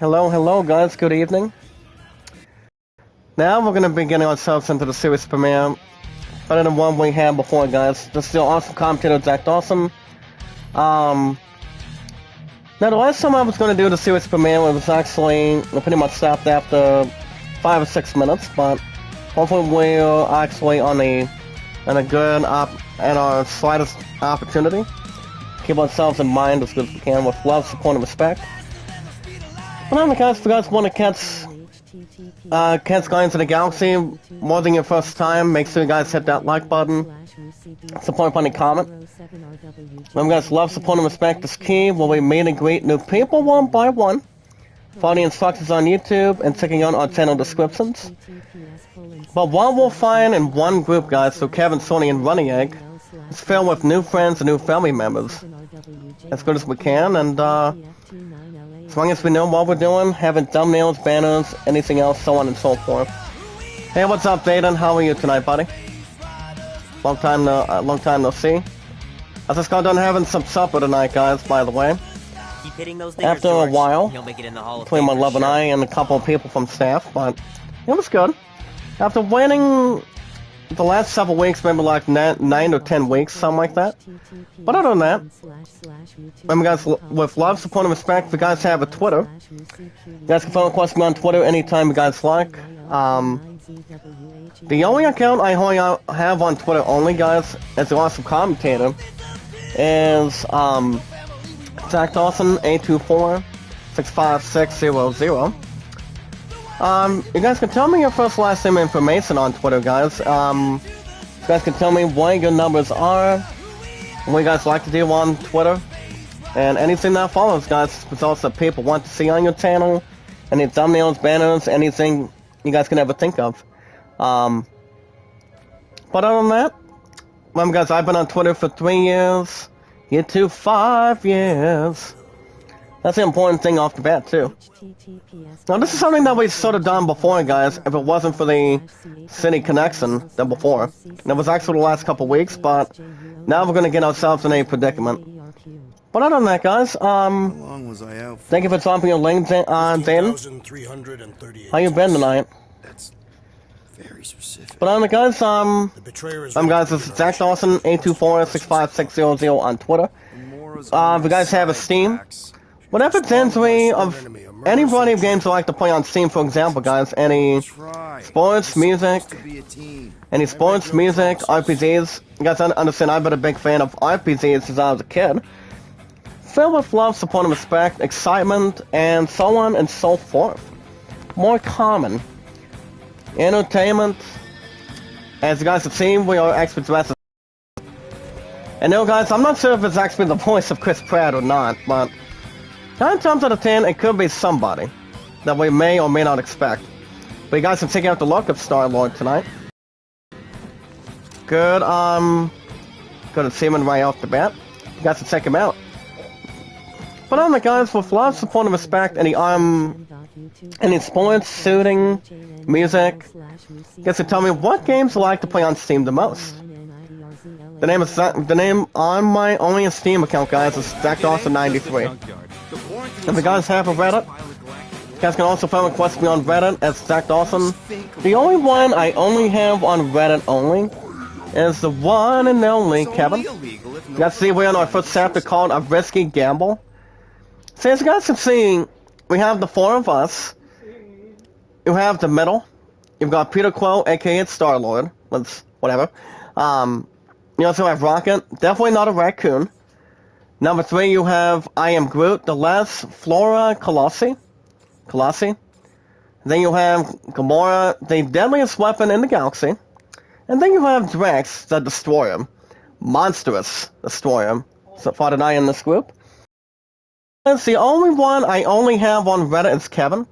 Hello guys, good evening. Now we're going to be getting ourselves into the series premiere. Better than one we had before, guys. This is the awesome commentator, Zach Dawson. Now the last time I was going to do the series premiere, it was actually pretty much stopped after 5 or 6 minutes, but hopefully we're actually on a good and our slightest opportunity. Keep ourselves in mind as good as we can with love, support, and respect. But anyway, guys, if you guys want to catch Guardians of the Galaxy more than your first time, make sure you guys hit that like button, support, funny comment. Remember, guys, love, support, and respect is key. We'll be meet and greet new people one by one. Follow the instructions on YouTube and checking out our channel descriptions. But what we'll find in one group, guys, so Kevin, Sony, and Running Egg, is filled with new friends and new family members. As good as we can, and as long as we know what we're doing, having thumbnails, banners, anything else, so on and so forth. Hey, what's up, Dayton? How are you tonight, buddy? Long time no see. I just got done having some supper tonight, guys, by the way. Keep hitting those dingers, After a while, he'll make it in the Hall of between my Fame love and I and a couple of people from staff, but it was good. After waiting the last several weeks, maybe like 9 or 10 weeks, something like that. But other than that, remember, guys, with love, support, and respect, if you guys have a Twitter, you guys can follow me on Twitter anytime you guys like. The only account I have on Twitter only, guys, as the awesome commentator, is Zach Dawson 824-65600. You guys can tell me your first last name information on Twitter, guys. You guys can tell me what your numbers are, what you guys like to do on Twitter, and anything that follows, guys. Results that people want to see on your channel, any thumbnails, banners, anything you guys can ever think of. But other than that, remember, guys, I've been on Twitter for 3 years, YouTube 5 years. That's the important thing off the bat, too. Now, this is something that we sort of done before, guys, if it wasn't for the city connection than before. That was actually the last couple weeks, but now we're going to get ourselves in a predicament. But other than that, guys, thank you for dropping your link, Dan. How you been tonight? Very specific. But anyway, guys, guys, this is Zach Dawson, 824-65600 on Twitter. If you guys have a Steam, whatever genre of any variety of games you like to play on Steam, for example, guys, any sports, music, RPGs. You guys understand, I've been a big fan of RPGs since I was a kid. Filled with love, support, and respect, excitement, and so on and so forth. More common. Entertainment. As you guys have seen, we are experts wrestlers. And no, guys, I'm not sure if it's actually the voice of Chris Pratt or not, but 9 times out of 10, it could be somebody that we may or may not expect. But you guys can check out the look of Star-Lord tonight. Good to see him right off the bat. You guys can check him out. But on the guys, with love, support, and respect, any sports, shooting, music, you guys can tell me what games you like to play on Steam the most. The name on my only Steam account, guys, is ZachDawson93. If you guys have a Reddit, you guys can also find request me on Reddit as Zach Dawson. The only one I only have on Reddit only is the one and only Kevin. You guys see we're on our first chapter called A Risky Gamble. So as you guys can see, we have the 4 of us. You have the middle. You've got Peter Quill, aka Star-Lord. Whatever. You also have Rocket, definitely not a raccoon. Number 3, you have I Am Groot, the last Flora Colossi. Then you have Gamora, the deadliest weapon in the galaxy. And then you have Drax, the Destroyer. Monstrous Destroyer. So far than I in this group. It's the only one I only have on Reddit is Kevin.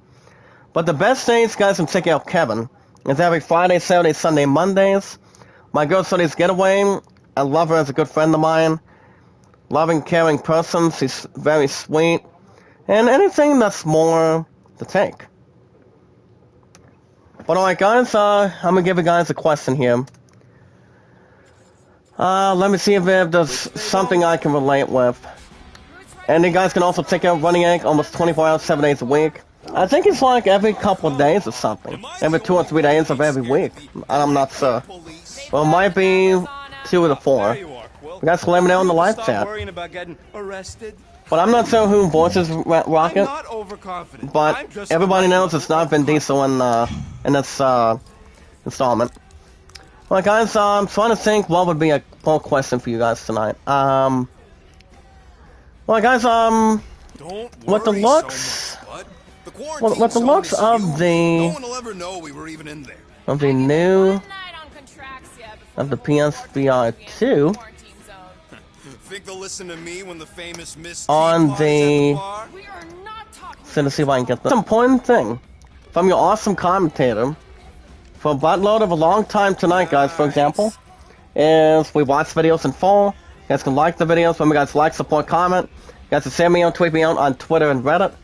But the best days, guys, can check out Kevin. It's every Friday, Saturday, Sunday, Mondays. My girl Sony's Getaway. I love her as a good friend of mine. Loving, caring person. She's very sweet. And anything that's more to take. But alright, guys, I'm gonna give you guys a question here. Let me see if there's something I can relate with. And you guys can also check out Running Egg almost 24 hours, 7 days a week. I think it's like every couple of days or something. Every 2 or 3 days of every week. I'm not sure. Well, it might be 2 or 4. You guys let me know in the live chat. But I'm not sure who voices Rocket. But everybody knows it's not Vin Diesel in this installment. Well, guys, I'm trying to think what would be a poll question for you guys tonight. Well, guys, with the looks, with the looks of the new of the PSVR 2 Think they'll listen to me when the famous Miss on the. So to see if I can get the important thing from your awesome commentator for a buttload of a long time tonight, guys. For example, is we watch videos in full. You guys can like the videos. Remember, guys, like, support, comment. You guys can send me out, tweet me out on Twitter and Reddit.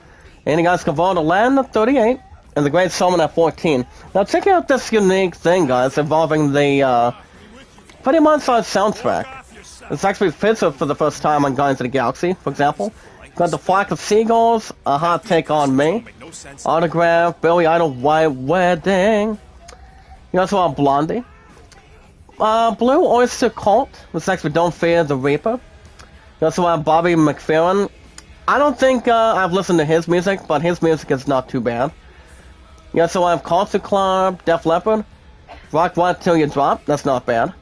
And you guys can vote to land at 38 and the Great Showman at 14. Now check out this unique thing, guys, involving the pretty much our soundtrack. It's actually featured for the first time on Guardians of the Galaxy, for example. Got the Flock of Seagulls, A Hot Take on Me, Autograph, Billy Idol White Wedding. You also have Blondie. Blue Oyster Cult, which is actually Don't Fear the Reaper. You also have Bobby McFerrin. I don't think I've listened to his music, but his music is not too bad. You also have Culture Club, Def Leppard, Rock What Till You Drop, that's not bad.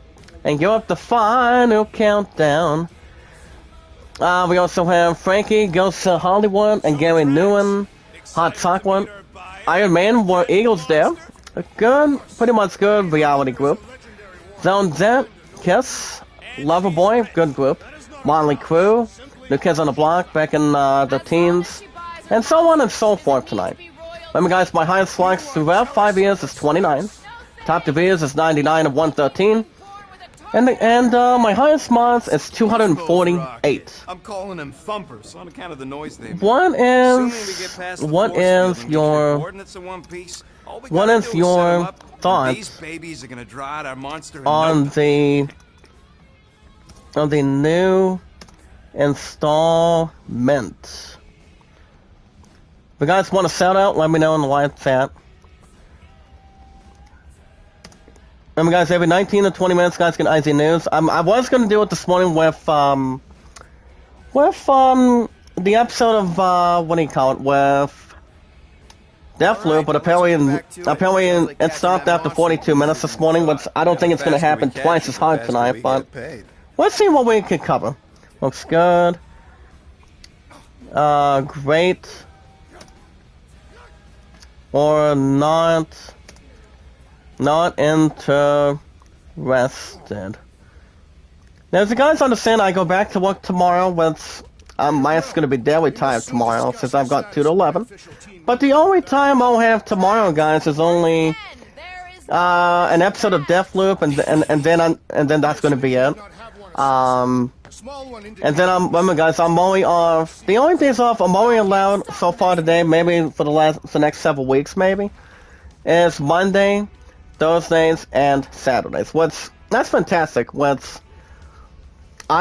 And give up the final countdown. We also have Frankie Goes to Hollywood and Gary Newman, Hot Chocolate, Iron Man War Eagles there. A good, pretty much good reality group. Zone Z, Kiss, Loverboy, good group. Motley Crue, New Kids on the Block back in the teens, and so on and so forth tonight. Remember, guys, my highest likes throughout 5 years is 29. Top reviews is 99 of 113. And my highest mods is 248. I'm calling them thumpers on account of the noise they make. What is your thoughts on the new installment? If you guys want to shout out, let me know in the live chat. Remember, guys, every 19 to 20 minutes, guys, get IZ News. I was going to do it this morning with the episode of, what do you call it, with Deathloop, but apparently it stopped after 42 minutes this morning, which I don't think it's going to happen twice as hard tonight, but let's see what we can cover. Looks good. Great. Or not interested. Now, as you guys understand, I go back to work tomorrow. I'm going to be daily tired tomorrow since I've got 2 to 11. But the only time I'll have tomorrow, guys, is only an episode of Deathloop, and then that's going to be it. And then remember, guys, I'm only off. The only days off I'm only allowed so far today, maybe for the next several weeks, maybe, is Monday, Thursdays, and Saturdays. That's fantastic. I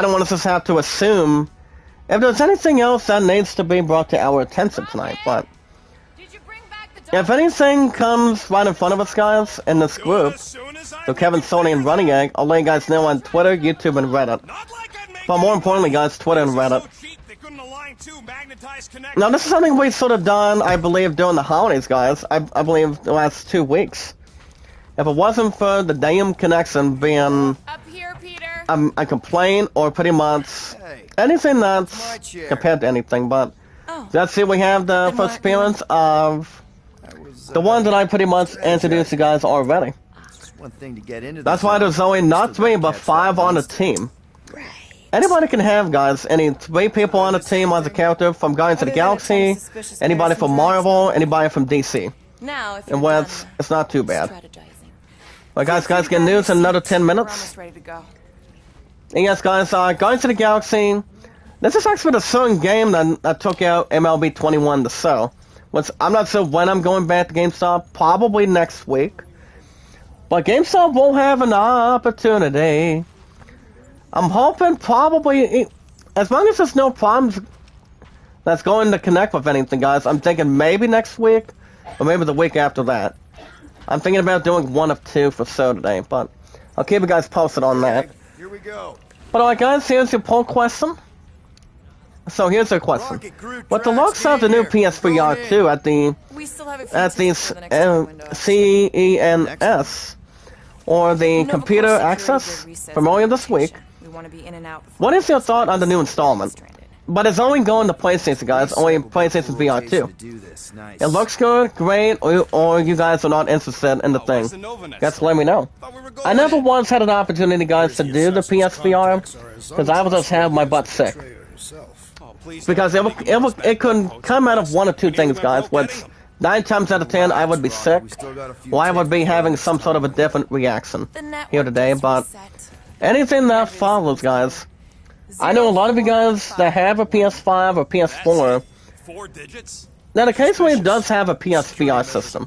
don't want us to just have to assume if there's anything else that needs to be brought to our attention tonight, but if anything comes right in front of us, guys, in this group, so Kevin, Sony, and Running Egg, I'll let you guys know on Twitter, YouTube, and Reddit. But more importantly, guys, Twitter and Reddit. Now, this is something we sort of done, I believe, during the holidays, guys. I believe the last 2 weeks. If it wasn't for the damn connection being a complaint or pretty much anything that's compared to anything, but let's see, we have the first appearance of the one that I pretty much introduced you guys already. That's why there's only not 3 but 5 on the team. Anybody can have, guys, any 3 people on the team as a character from Guardians of the Galaxy, anybody from Marvel, anybody from DC. And it's not too bad. But guys, get news in another 10 minutes. And yes, guys, Guardians of the Galaxy, this is actually the certain game that took out MLB 21 to sell. I'm not sure when I'm going back to GameStop, probably next week. But GameStop will have an opportunity. I'm hoping probably, as long as there's no problems that's going to connect with anything, guys. I'm thinking maybe next week, or maybe the week after that. I'm thinking about doing one of two for Saturday, but I'll keep you guys posted on that. Here we go. But alright, guys, here's your poll question. So here's your question. What the looks of the new PSVR 2 at the CENS or the computer access from earlier this week? What is your thought on the new installment? But it's only going to PlayStation, guys. Only PlayStation VR 2. It looks good, great, or you guys are not interested in the thing. Just let me know. I never once had an opportunity, guys, to do the PSVR because I would just have my butt sick. Because it could come out of one or two things, guys. Which 9 times out of 10 I would be sick, or I would be having some sort of a different reaction here today. But anything that follows, guys. I know a lot of you guys that have a PS5 or PS4 that occasionally does have a PSVR system.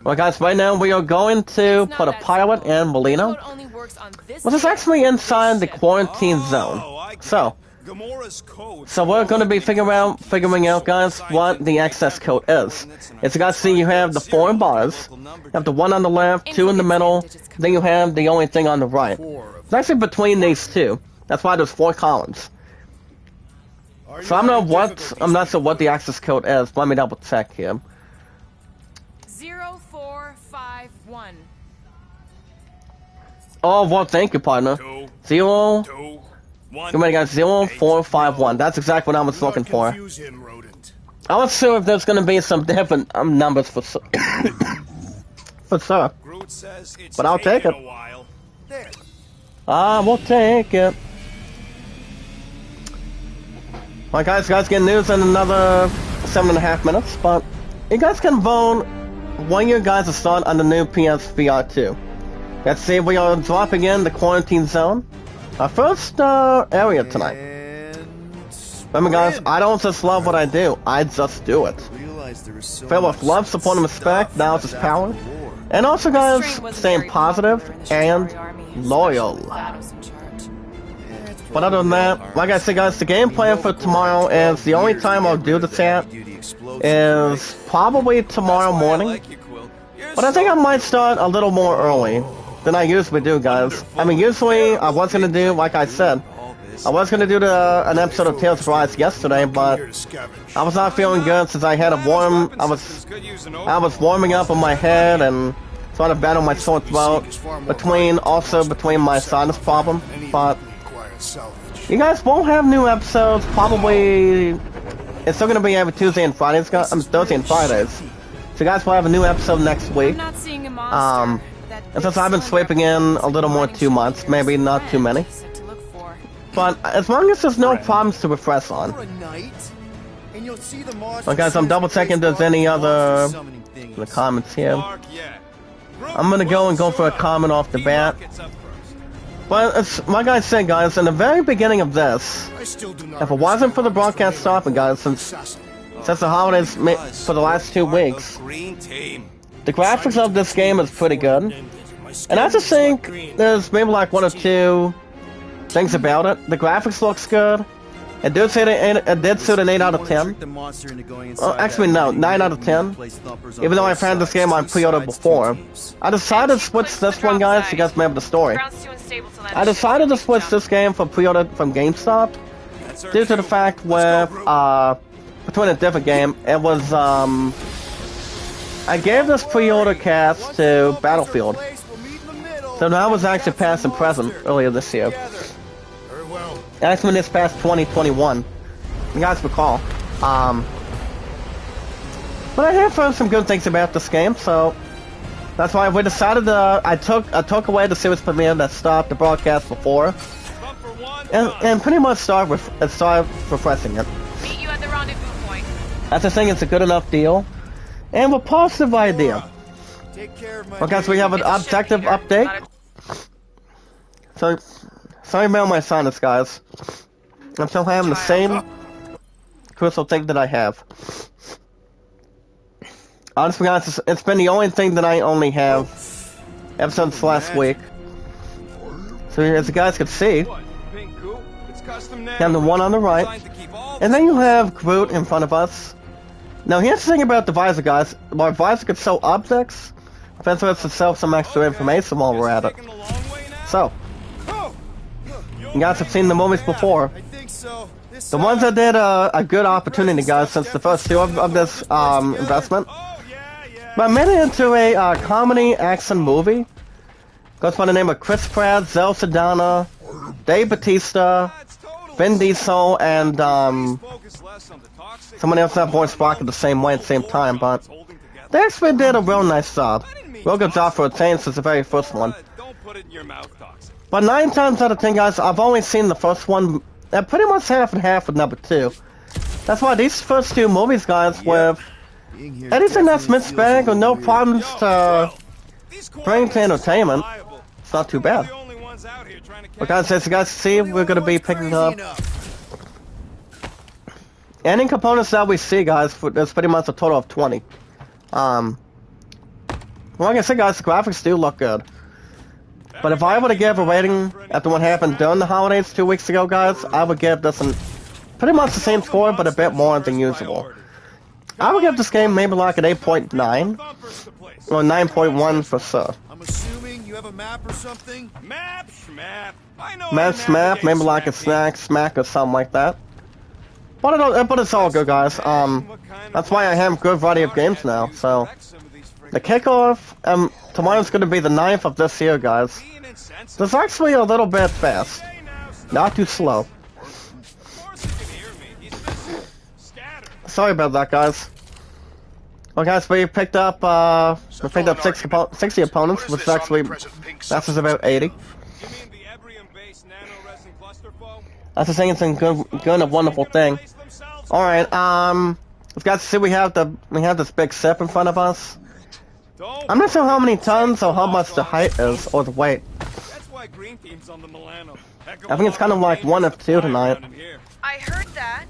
Well, guys, right now we are going to put a pilot in Millennium, which is actually inside the quarantine zone. So we're going to be figuring out, guys, what the access code is. As you guys see, you have the 4 bars. You have the 1 on the left, 2 in the middle, then you have the only thing on the right. It's actually between these two. That's why there's 4 columns. So I'm not sure what the access code is. Let me double check here. 0451. Oh, well, thank you, partner. 0. Come on, guys. 0451. That's exactly what I was looking for. I was sure if there's gonna be some different numbers for sure. But I'll take it. I will take it. Alright, guys, get news in another 7.5 minutes, but you guys can vote when you guys are starting on the new PSVR 2. Let's see, we are dropping in the quarantine zone. Our first area tonight. Remember, guys, I don't just love what I do, I just do it. Filled with love, support, and respect, now it's just power. And also, guys, staying positive and loyal. But other than that, like I said, guys, the game plan for tomorrow is the only time I'll do the chat is probably tomorrow morning. But I think I might start a little more early than I usually do, guys. I mean, usually I was gonna do, like I said, I was gonna do an episode of Tales of Rise yesterday, but I was not feeling good since I had a warm. I was warming up on my head and trying to battle my sore throat between my sinus problem, but. You guys won't have new episodes, probably. It's still gonna be every Tuesday and Fridays, Thursday and Fridays. So you guys will have a new episode next week. And since I've been sleeping in a little more 2 months, maybe not too many. But as long as there's no problems to refresh on. Well, guys, I'm double checking if there's any other in the comments here. I'm gonna go for a comment off the bat. Well, it's, like I said, guys, in the very beginning of this, if it wasn't for the broadcast stopping, guys, since the holidays for the last 2 weeks, the graphics of this game is pretty good. And I just think there's maybe like 1 or 2 things about it. The graphics looks good. It did suit an 8 out of 10. Actually, no, 9 out of 10. Even though I've had this game on pre-order before. I decided to switch this one, guys, so you guys may have the story. I decided to switch this game for pre-order from GameStop due to the fact with, between a different game, it was, I gave this pre-order cast to Battlefield. So that was actually past and present earlier this year. Actually, this past 2021. You guys recall. But I have heard some good things about this game, so that's why we decided to. I took away the series premiere that stopped the broadcast before, and pretty much start refreshing it. Meet you at the rendezvous point. I just think it's a good enough deal, and a positive idea. Well, guys, we have an objective update. So. Sorry about my sinus, guys. I'm still having the same crystal thing that I have. Honestly, guys, it's been the only thing that I only have ever since last week. So as you guys can see, and the one on the right, And then you have Groot in front of us. Now here's the thing about the visor, guys. While visor could show objects, Fence to sell some extra information while we're at it. So, you guys have seen the movies before. I think so. The ones that did a good opportunity, guys, since the first two of this investment. But I made it into a comedy action movie. Goes by the name of Chris Pratt, Zoe Saldana, Dave Bautista, Vin Diesel, and someone else that voiced Brock at the same way at the same time. But they actually did a real nice job. Real good job for a change since the very first one. But 9 times out of 10, guys, I've only seen the first one. Pretty much half and half with number 2. That's why these first 2 movies, guys, with anything that's mixed bag or no problems to bring to entertainment, it's not too bad. But guys, as you guys see, we're going to be picking up any components that we see, guys. There's pretty much a total of 20. Like I said, guys, the graphics do look good. But if I were to give a rating after what happened during the holidays 2 weeks ago, guys, I would give this pretty much the same score, but a bit more than usual. I would give this game maybe like an 8.9 or 9.1 for sure. I'm assuming you have a map or something. Map. Map, maybe like a smack or something like that. But it's all good, guys. That's why I have a good variety of games now. So the kickoff, tomorrow's going to be the 9th of this year, guys. It's actually a little bit fast, not too slow. Sorry about that, guys. Well, guys, we picked up 60 opponents, which actually that's just about 80. That's the thing. It's a good and wonderful thing. All right, let's guys see. We have this big ship in front of us. I'm not sure how many tons or how much the height is or the weight. I think it's kind of like 1 of 2 tonight. I heard that.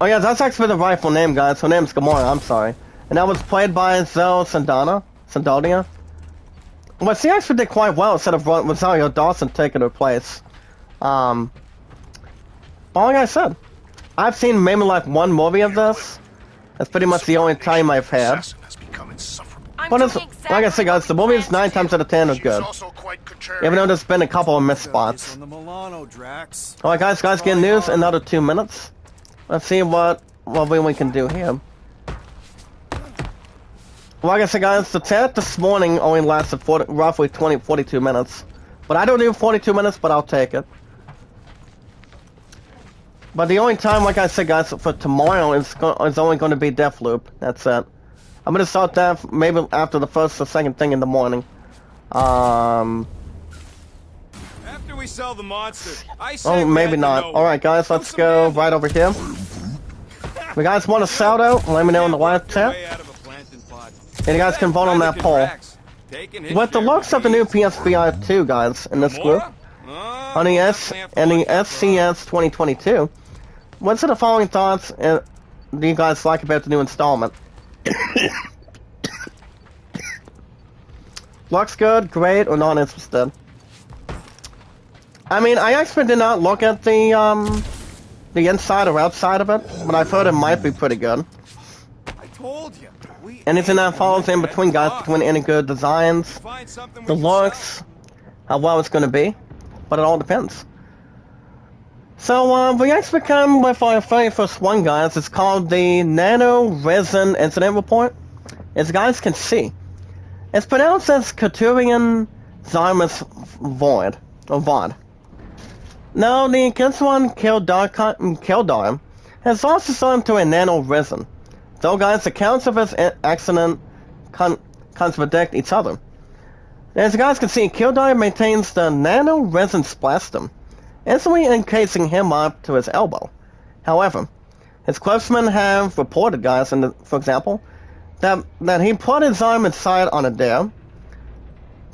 Oh yeah, that's actually the rightful name, guys. Her name's Gamora, I'm sorry. And that was played by Zoe Saldana. Well, she actually did quite well instead of Rosario Dawson taking her place. But like I said, I've seen maybe like 1 movie of this. That's pretty much the only time I've had. But it's, like I said, guys, the movies 9 times out of 10 are good. Even though there's been a couple of missed spots. Alright, guys, get news in another 2 minutes. Let's see what we can do here. Like I said, guys, the chat this morning only lasted roughly 42 minutes. But I don't do 42 minutes, but I'll take it. But the only time, like I said, guys, for tomorrow is only going to be Deathloop. That's it. I'm going to start that maybe after the first or second thing in the morning. After we sell the monster, oh, maybe not. Alright, guys, let's go right over here. If you guys want to shout out, let me know in the live chat. And you guys can vote on that poll. With the looks of the new PSVR 2, guys, in this group, on the SCS 2022, what's the following thoughts do you guys like about the new installment? Looks good, great, or not interested? I mean, I actually did not look at the inside or outside of it, but I've heard it might be pretty good. I told you. Anything that falls in between, guys, between any good designs, the looks, how well it's going to be, but it all depends. So, we actually come with our very first one, guys. It's called the Nano Resin Incident Report. As you guys can see, it's pronounced as Couturian Zarmus Void, or VOD. Now, the Kinswan Keldar has also sold to a nano resin. Though, guys, accounts of its accident contradict each other. As you guys can see, Keldar maintains the nano resin splastum, instantly encasing him up to his elbow. However, his closesmen have reported, guys, for example, that he put his arm inside on a dare,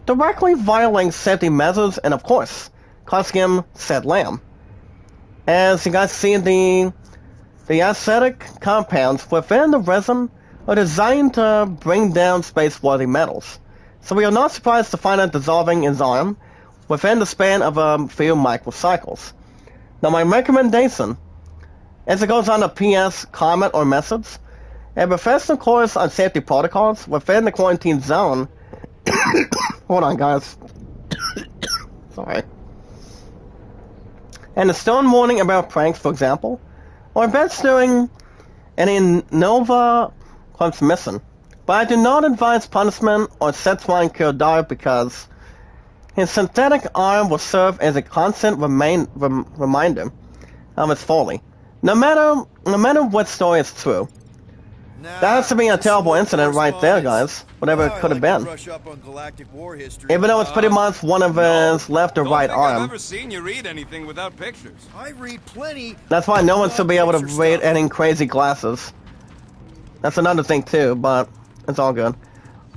directly violating safety measures and, of course, costing him said lamb. As you guys see, the acidic compounds within the resin are designed to bring down space-worthy metals, so we are not surprised to find it dissolving his arm within the span of a few microcycles. Now, my recommendation As it goes on to PS, comment, or message, a professional course on safety protocols within the quarantine zone. Hold on, guys. Sorry. And a stern warning about pranks, for example, or events during any Nova comes missing. But I do not advise punishment or set Ryan Kildare because his synthetic arm will serve as a constant reminder of his folly. No matter what story is true. That has to be a terrible incident right there, guys. Whatever it could have been. Even though it's pretty much one of his left or right arm. I've never seen you read anything without pictures. I read plenty. That's why no one should be able to read any crazy glasses. That's another thing too, but it's all good.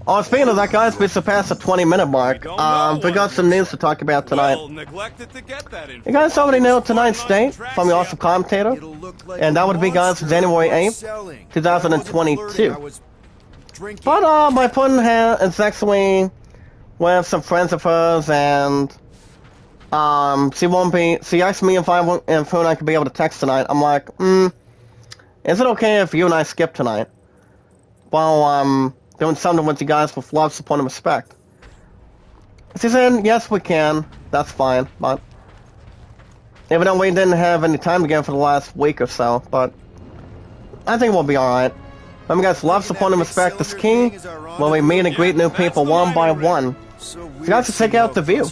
Oh, speaking of that, guys, we surpassed the 20-minute mark. We got some news to talk about tonight. You guys already know tonight's date from the awesome commentator, and that would be, guys, January 8th, 2022. But my friend is actually with some friends of hers, and she asked me if I could be able to text tonight. I'm like, is it okay if you and I skip tonight? Well, doing something with you guys with love, support, and respect. She said, yes, we can. That's fine, but even though we didn't have any time together for the last week or so, but I think we'll be alright. Remember, guys, love, support, and respect is key when we meet and greet new people one by one. So you guys should check out the view.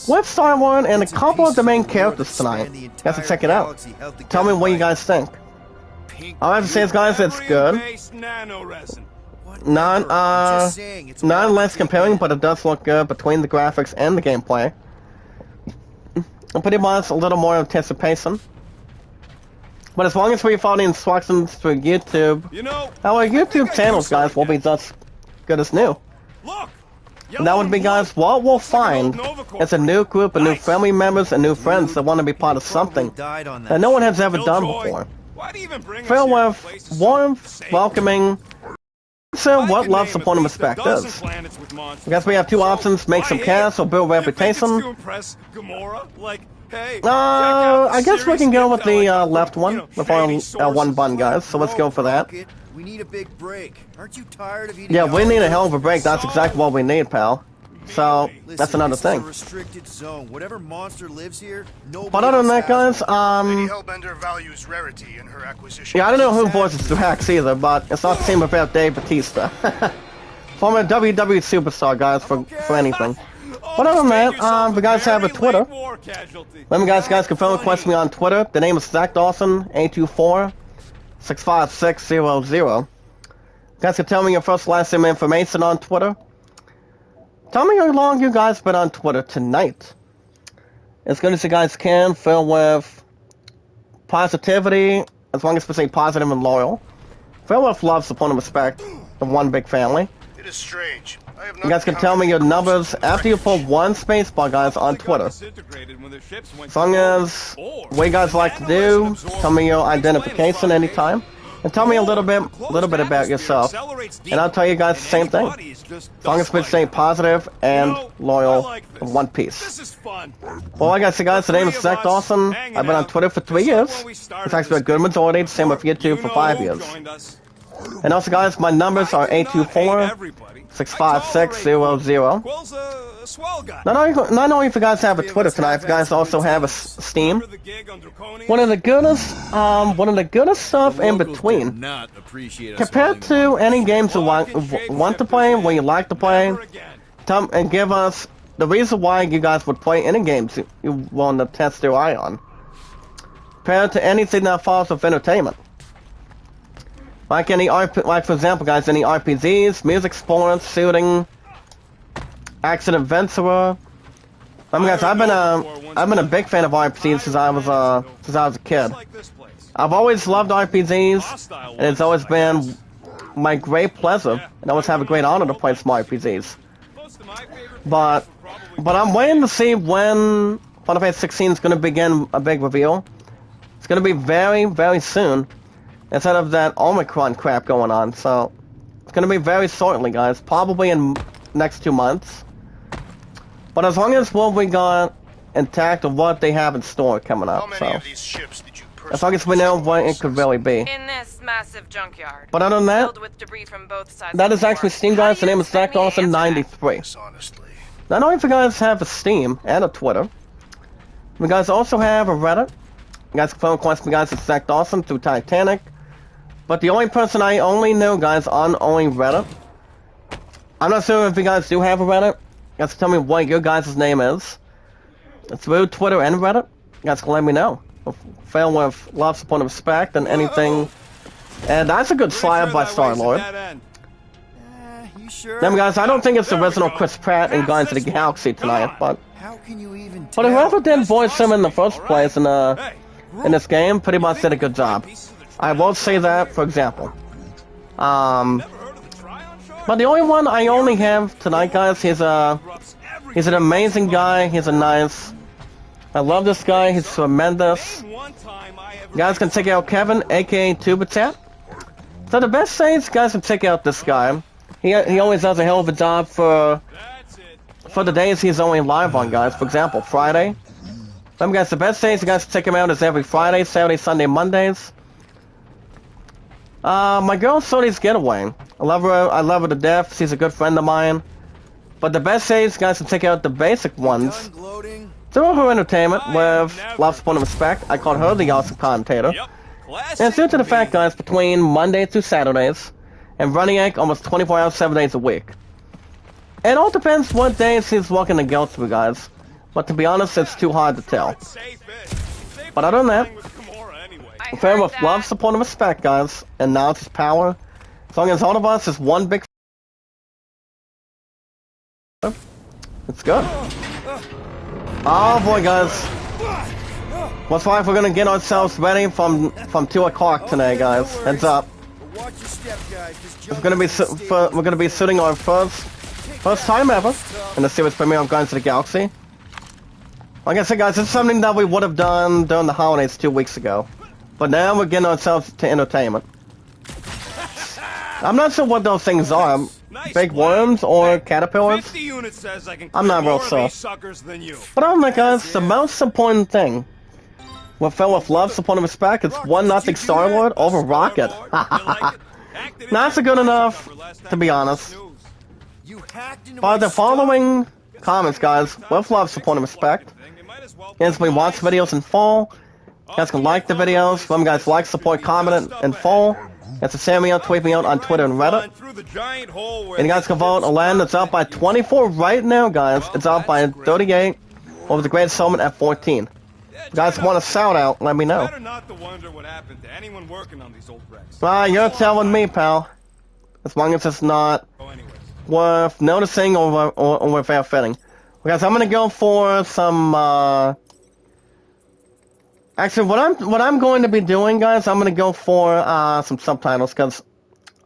With Star Wars and a couple of the main characters tonight. You guys should check it out. Tell me what you guys think. All I have to say is, guys, it's good. Not less comparing, but it does look good between the graphics and the gameplay. And pretty much a little more anticipation. But as long as we follow the instructions through YouTube, our YouTube channels, guys, will be just good as new. And that would be, guys, what we'll find is a new group of new family members and new friends that want to be part of something that no one has ever done before. Filled with warmth, welcoming. So what love, support, and respect is. I guess we have two options: make some cash or build reputation. I guess we can go with the left one with our one button, guys. So let's go for that. We need a big break. Aren't you tired of eating? Yeah, we need a hell of a break. That's exactly what we need, pal. So that's another thing. Restricted zone. Whatever monster lives here, but other than that, guys, yeah, I don't know who voices Drax either, but it's not the same about Dave Bautista. Former WWE superstar, guys, for anything. But other than that, the guys have a Twitter. Let me guys confirm request me on Twitter. The name is Zach Dawson 824 65600. You guys can tell me your first last name information on Twitter. Tell me how long you guys been on Twitter tonight. As good as you guys can, filled with positivity, as long as we say positive and loyal. Filled with love, support, and respect. The one big family. It is strange. You guys can tell me your numbers after you pull one spacebar, guys, on Twitter. As long as what you guys like to do, tell me your identification anytime. And tell me a little bit about yourself, and I'll tell you guys the same thing. As long as we stay positive and loyal in one piece. Well, like I said, guys, the name is Zach Dawson. I've been on Twitter for 3 years. It's actually a good majority. Same with YouTube for 5 years. And also, guys, my numbers are 824-65600. Not only if you guys have a Twitter tonight, if you guys also have a Steam. One of the goodest stuff in between. Compared to any games you want to play, what you like to play, and give us the reason why you guys would play any games you want to test your eye on. Compared to anything that falls with entertainment. Like for example, guys, any RPGs, music, sports, shooting, action adventure. Guys, I've been a big fan of RPGs since I was a kid. I've always loved RPGs, and it's always been my great pleasure, and I always have a great honor to play some RPGs. But I'm waiting to see when Final Fantasy 16 is going to begin a big reveal. It's going to be very, very soon. Instead of that Omicron crap going on, so it's going to be very shortly, guys. Probably in next 2 months. But as long as what we got intact of what they have in store coming up, How many so. of these ships did you as long as we know what it could really be. In this massive junkyard. But other than that, Filled with debris from both sides that of is the actually war. Steam, How guys. do The you name is expect me to answer that? Yes, ZachDawson93. honestly. Not only if you guys have a Steam and a Twitter, you guys also have a Reddit. You guys can phone request me, guys, at Zach Dawson through Titanic. But the only person I only know, guys, on only Reddit. I'm not sure if you guys do have a Reddit. You guys can tell me what your guys' name is. It's through Twitter and Reddit. You guys can let me know. Fail with love, support, and respect, and anything. And that's a good slide by Star-Lord. You sure? Then, guys, I don't think it's the original Chris Pratt in Guardians of the Galaxy tonight, but How can you even but tell? whoever did voice him in the first place in this game pretty much did a good job. I will say that, for example. But the only one I only have tonight, guys, he's an amazing guy. He's a nice. I love this guy. He's tremendous. You guys can check out Kevin, aka Tubatap. So the best things, guys, can check out this guy. He always does a hell of a job for the days he's only live on, guys. For example, Friday. Remember, guys, the best days you guys can check him out is every Friday, Saturday, Sunday, Mondays. My girl Sony's Getaway. I love her to death. She's a good friend of mine. But the best days, you guys can check out the basic ones. Done gloating? Through her entertainment with love, support, and respect. I call her the awesome commentator. And it's due to the fact, guys, between Monday through Saturdays, and running almost 24 hours, 7 days a week. It all depends what days he's walking to go through, guys. But to be honest, it's too hard to tell. But other than that, I fair heard with that. love, support, and respect, guys. And now it's his power. As long as all of us is one big. It's good. Oh boy, guys. Looks like we're gonna get ourselves ready from 2 o'clock today, guys. Heads up. Watch your step, guys. Just We're gonna be shooting our first time ever in the series premiere of Guardians of the Galaxy. Like I said, guys, it's something that we would have done during the holidays 2 weeks ago, but now we're getting ourselves to entertainment. I'm not sure what those things are. Big worms or caterpillars? I'm not real sure. But other than that, guys, the most important thing with filled with love, support, and respect is 1-0 Star-Lord over Rocket. Not so good enough, to be honest. You hacked into By my the following comments, guys, with love, support, and respect, guys can watch videos in full. You guys can like the videos. Remember, guys, like, support, comment in full. That's a send me out, tweet me out on Twitter and Reddit. And you guys can vote a land that's up by 24 right now, guys. It's up by 38 over the Great Summit at 14. You guys want a shout out, let me know. Better not to wonder what happened to anyone working on these old wrecks. You're telling me, pal. As long as it's not worth noticing or without fitting. Guys, I'm gonna go for some, Actually, what I'm going to be doing, guys, I'm gonna go for some subtitles because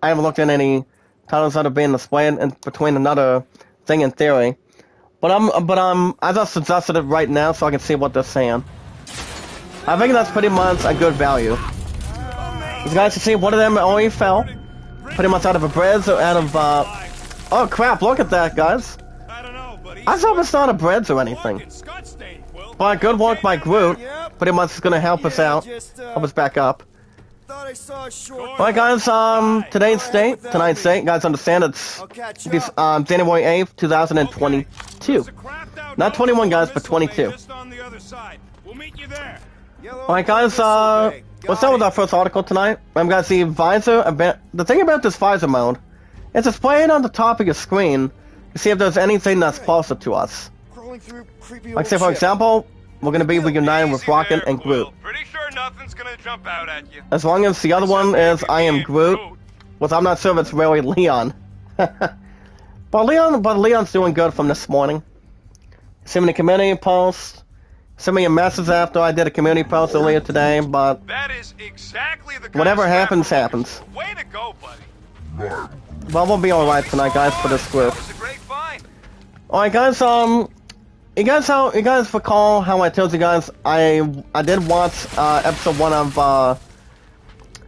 I haven't looked at any titles that are being displayed in between another thing in theory. But I just adjusted it right now so I can see what they're saying. I think that's pretty much a good value. As you guys can see, one of them only fell pretty much out of a bridge or out of oh crap! Look at that, guys. I just hope it's not a bridge or anything. But good work by Groot. Pretty much is gonna help us out, help us back up. Thought I saw a short. Alright, guys. Tonight's date, guys. Understand it's January 8th, 2022. Not 21, guys, but 22. Alright, guys. Let's start with our first article tonight. Remember, guys, the visor. The thing about this visor mode, it's displayed on the top of your screen to see if there's anything that's closer to us. Like, say, for example, we're gonna be reunited with Rocket and Groot. Pretty sure nothing's gonna jump out at you. As long as the other one is I am Groot, which I'm not sure if it's really Leon. but Leon's doing good from this morning. Send me a community post. Send me a message after I did a community post earlier today, but That is exactly the whatever happens, happens. Way to go, buddy. Well, we'll be alright tonight, guys, for this group. That was a great find. Alright, guys, you guys recall how I told you guys I did watch episode 1 of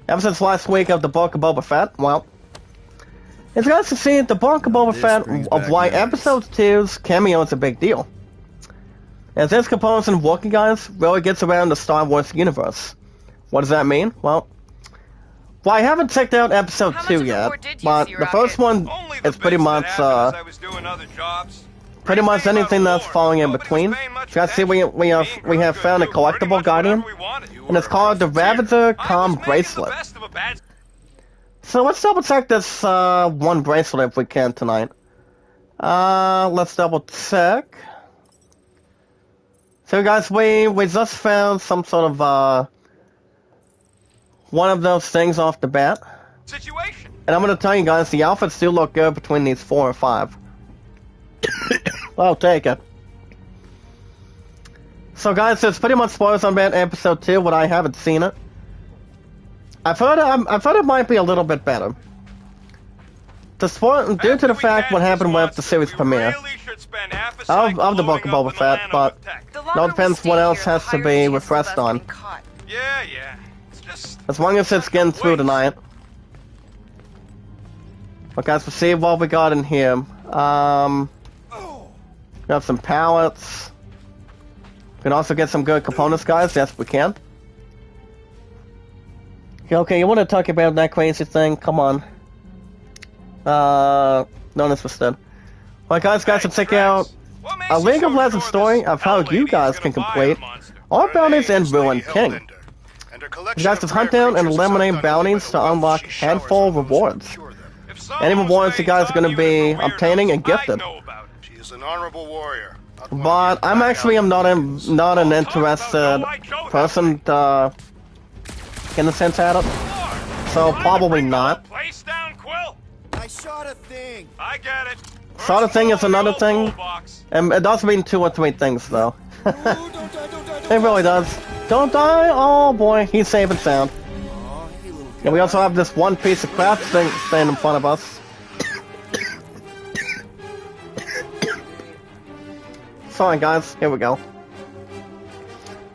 episodes last week of the Book of Boba Fett? Well, as you guys can see, the Book of Boba Fett of why episode 2's cameo is a big deal. As this comparison working, guys, really gets around the Star Wars universe. What does that mean? Well, I haven't checked out episode How much 2 of the yet, war did you but see, the first Rocket? one Only the is pretty bits that much, happened as I was doing other jobs. pretty much Anything anything about that's war, falling in nobody was between. paying much You guys see, we attention. Me and have Groot found a could do pretty collectible much guardian, whatever we wanted. You and it's were called the profiteer. Ravager I was Calm making the Bracelet. best of a bad. So let's double check this one bracelet if we can tonight. Let's double check. So guys, we just found some sort of one of those things off the bat. Situation. And I'm gonna tell you guys, the outfits do look good between these 4 or 5. I'll take it. So guys, it's pretty much spoilers on Bat episode 2, but I haven't seen it. I've heard it might be a little bit better. Due to the fact what happened with the series premiere of the Book of Boba Fett, but it all depends what else has to be refreshed on. Yeah. It's just As long as it's getting through tonight. But guys, let's see what we got in here. We got some pallets. We can also get some good components, guys. Yes, we can. Okay, you want to talk about that crazy thing? Come on. No interested. Well, guys, to check out a League of Legends story of how you guys can complete all bounties in Ruined King. You guys just hunt down and eliminate bounties to unlock handful rewards. Any rewards you guys are going to be obtaining and gifted. She is an honorable warrior. But I'm actually not an interested person to in a sense at it. So probably not. Place down, Quill. I shot a thing. I get it. Sort of thing is another thing. And it does mean 2 or 3 things though. Ooh, don't die, don't die, don't It really does. Don't die! Oh boy, he's safe and sound. Aw, hey, little guy. And we also have this one piece of crap thing staying in front of us. Sorry guys, here we go.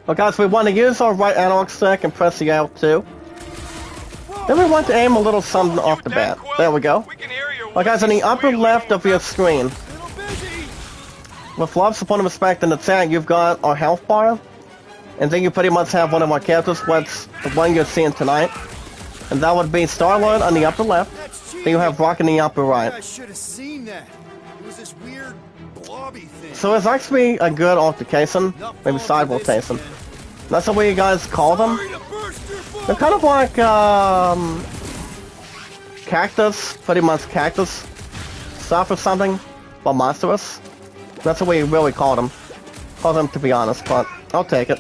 Well guys, we want to use our right analog stick and press the L2. Then we want to aim a little something off the bat. There we go. Well guys, in the upper left of your screen, Little busy. with love, support, and respect in the chat, you've got our health bar. And then you pretty much have one of our characters, what's the one you're seeing tonight. And that would be Star-Lord on the upper left. That's Then you have Rock in the upper right. I should have seen that. It was this weird blobby thing. So it's actually a good altercation, maybe side rotation. That's the way you guys call them. Sorry to burst your bubble. They're kind of like cactus, pretty much cactus stuff or something, but monstrous. That's the way you really call them. Call them, to be honest, but I'll take it.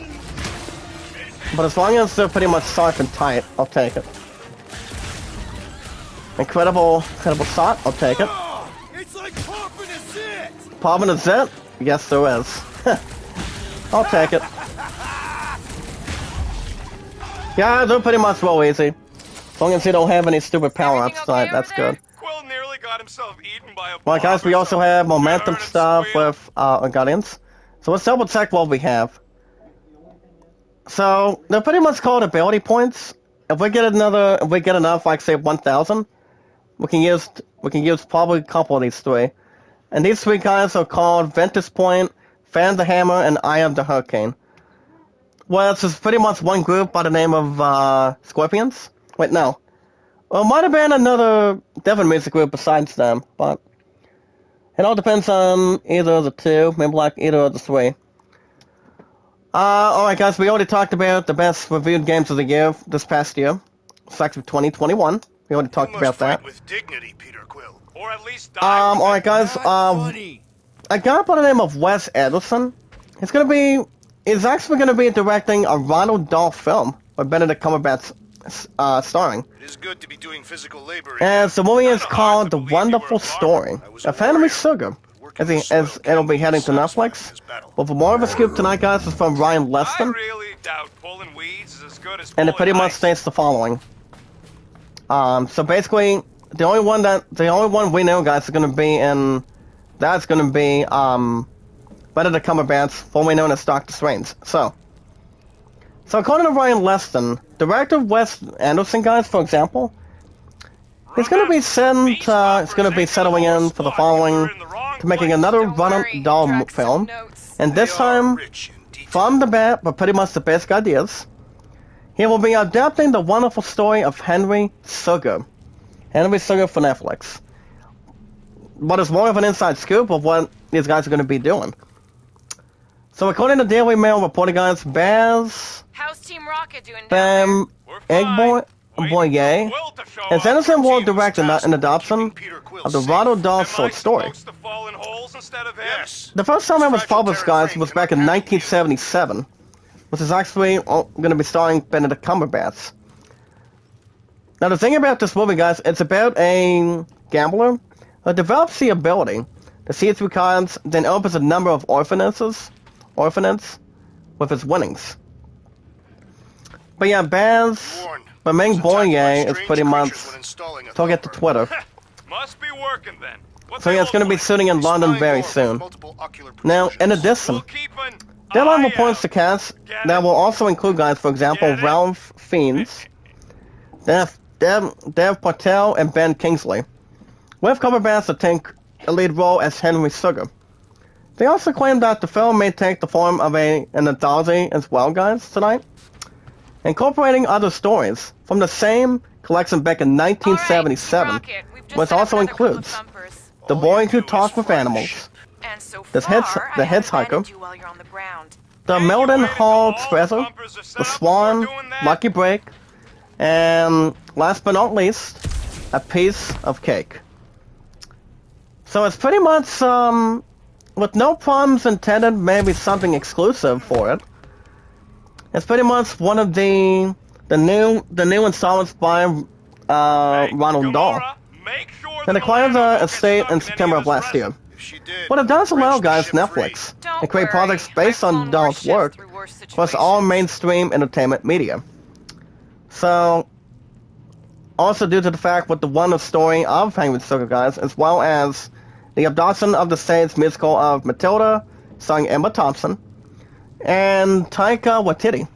But as long as they're pretty much soft and tight, I'll take it. Incredible shot, I'll take it. Oh, it's like popping a zit. Popping a zit? Yes, there is. I'll take it. Yeah, they're pretty much real easy. As long as you don't have any stupid power-ups Everything tonight, okay that's over there? good. Quill nearly got himself eaten by a Well, guys, we also have momentum stuff with our Guardians. So let's double check what we have. So they're pretty much called ability points. If we get enough, like say 1,000, we can use probably a couple of these 3. And these 3 guys are called Ventus Point, Fan the Hammer, and Eye of the Hurricane. Well, it's just pretty much one group by the name of Scorpions. Wait, no. Well, it might have been another different music group besides them, but it all depends on either of the 2, maybe like either of the 3. Alright guys, we already talked about the best reviewed games of the year this past year. It's actually 2021. We already talked about that. with dignity, Peter Quill. Or at least Alright guys, Not funny. a guy by the name of Wes Anderson is actually gonna be directing a Ronald Dahl film with Benedict Cumberbatch starring. It is good to be doing physical labor. And the movie is called The Wonderful Story of Henry Sugar, as it'll be heading to Netflix. But for more of a scoop tonight, guys, is from Ryan I Leston, really doubt pulling weeds is as good as and it pretty much states the following. So basically, the only one we know, guys, is gonna be Benedict Cumberbatch, formerly known as Doctor Strange. So according to Ryan Leston, director Wes Anderson, guys, for example, he's gonna be settling in for the following, to making another Don't worry, Ronald Dahl track some film, notes. and this time from the bat, but pretty much the basic ideas. He will be adapting the wonderful story of Henry Sugar. Henry Sugar for Netflix. But it's more of an inside scoop of what these guys are going to be doing. So according to Daily Mail reporting, guys, Baz, How's Team Rocket doing down Bam, Egboy, Boye, and Anderson will direct an adoption of the Ronald Dahl short story. The first time it was published, guys, was back in 1977, which is actually going to be starring Benedict Cumberbatch. Now, the thing about this movie, guys, it's about a gambler who develops the ability to see through cards, then opens a number of orphanages with his winnings. But yeah, Baz, but Meng Boye is pretty much took it to Twitter. Must be working then. So yeah, it's going to be shooting in London very soon. Now, in addition, Deadline reports the cast that will also include, guys, for example, Ralph Fiennes, Dev Patel, and Ben Kingsley, with Cumberbatch to take a lead role as Henry Sugar. They also claim that the film may take the form of an anthology as well, guys, tonight, incorporating other stories from the same collection back in 1977, which also includes The Boy Who Talked with Animals, The Hitchhiker, The Melden Hall Treasure, The Swan, Lucky Break, and last but not least, A Piece of Cake. So it's pretty much, with no problems intended, maybe something exclusive for it. It's pretty much one of the new installments by Ronald Dahl. It acquired the estate in September of last year. But it does allow, guys, Netflix to create projects based on Dahl's work, plus all mainstream entertainment media. So, also due to the fact with the wonderful story of Henry Sugar, guys, as well as the adoption of the stage musical of Matilda, starring Emma Thompson, and Taika Waititi,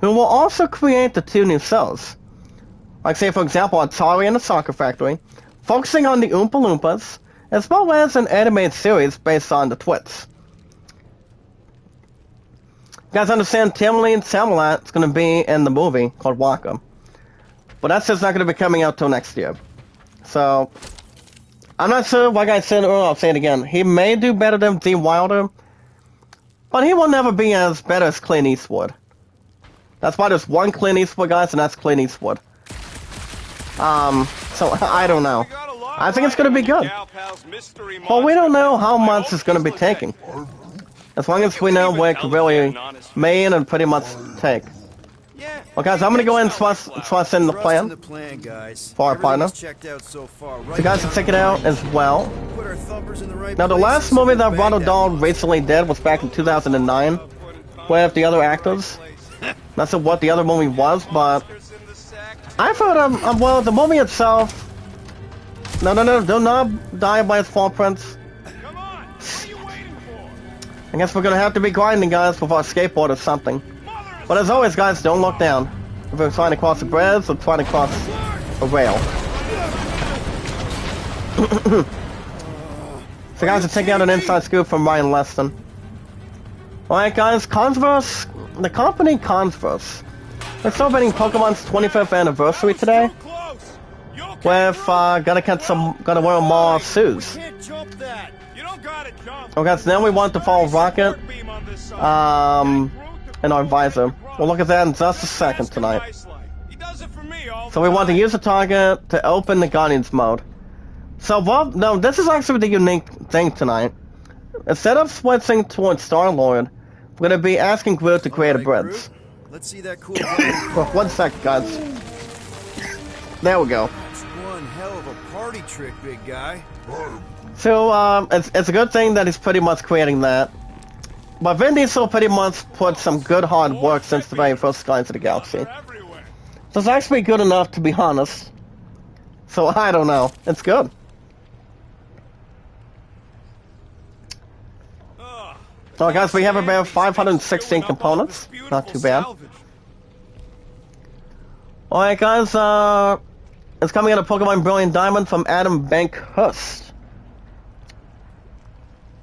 who will also create the two new shows. Like, say, for example, Atari and the Soccer Factory, focusing on the Oompa Loompas, as well as an animated series based on the Twits. You guys understand Timely and Samalat is going to be in the movie called Waka. But that's just not going to be coming out till next year. So, I'm not sure, like I said earlier, I'll say it again. He may do better than Dee Wilder, but he will never be as better as Clint Eastwood. That's why there's one Clint Eastwood, guys, and that's Clint Eastwood. So, I don't know. I think it's going to be good. But we don't know how much it's going to be taking. As long as we know where it can really main and pretty much take. Well, guys, I'm going to go ahead and trust in the plan for our partner. So you guys can check it out as well. Now, the last movie that Ronald Dahl recently did was back in 2009 with the other actors. Not sure what the other movie was, but I've heard well, the movie itself. No, do not die by its fall prints. I guess we're gonna have to be grinding, guys, with our skateboard or something. But as always, guys, don't look down. If we're trying to cross the bridge or trying to cross a rail. So, guys, let's take out an inside scoop from Ryan Leston. Alright, guys, Converse, the company Converse, they're celebrating Pokemon's 25th anniversary today. With, gotta wear more shoes. Okay, so now we want to follow Rocket, in our visor. We'll look at that in just a second tonight. So we want to use the target to open the Guardians mode. So, well, no, this is actually the unique thing tonight. Instead of switching towards Star-Lord, we're gonna be asking Groot to create a bridge. Let's see that cool. For 1 second, guys. There we go. That's one hell of a party trick, big guy. So, it's a good thing that he's pretty much creating that. But Vin Diesel pretty much put some good hard work since the very first Guardians of the Galaxy. So it's actually good enough, to be honest. So, I don't know. It's good. So, guys, we have about 516 components. Not too bad. Alright, guys, it's coming out of Pokemon Brilliant Diamond from Adam Bankhurst.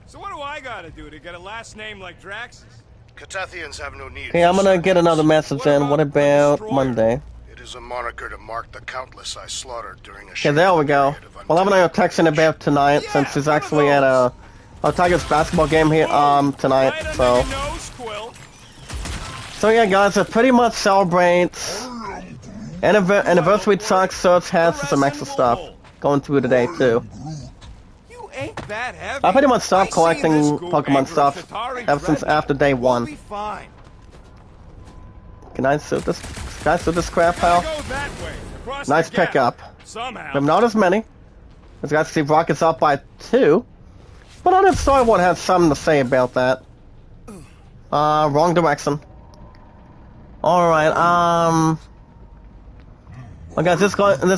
So what do I gotta do to get a last name like Drax's? Catathians have no need. Okay, I'm gonna get another message in. What about Monday? It is a moniker to mark the countless I slaughtered during a Okay, there we go. period of Well, I'm gonna texting about tonight since he's actually at a Tigers basketball game here tonight. So yeah, guys, it pretty much celebrates anniversary talk. Search has some extra stuff going through today too. You ain't that heavy. I pretty much stopped I collecting see this Pokemon angry stuff Atari ever since dreadnought. after day We'll 1. be fine. Can I suit this? Can I suit this crap, pal? Go that way, across Nice the gap. pickup. Somehow. But not as many. As guys see, Rocket's up by 2. But I did Storyboard has something to say about that. Wrong direction. Alright, well guys, this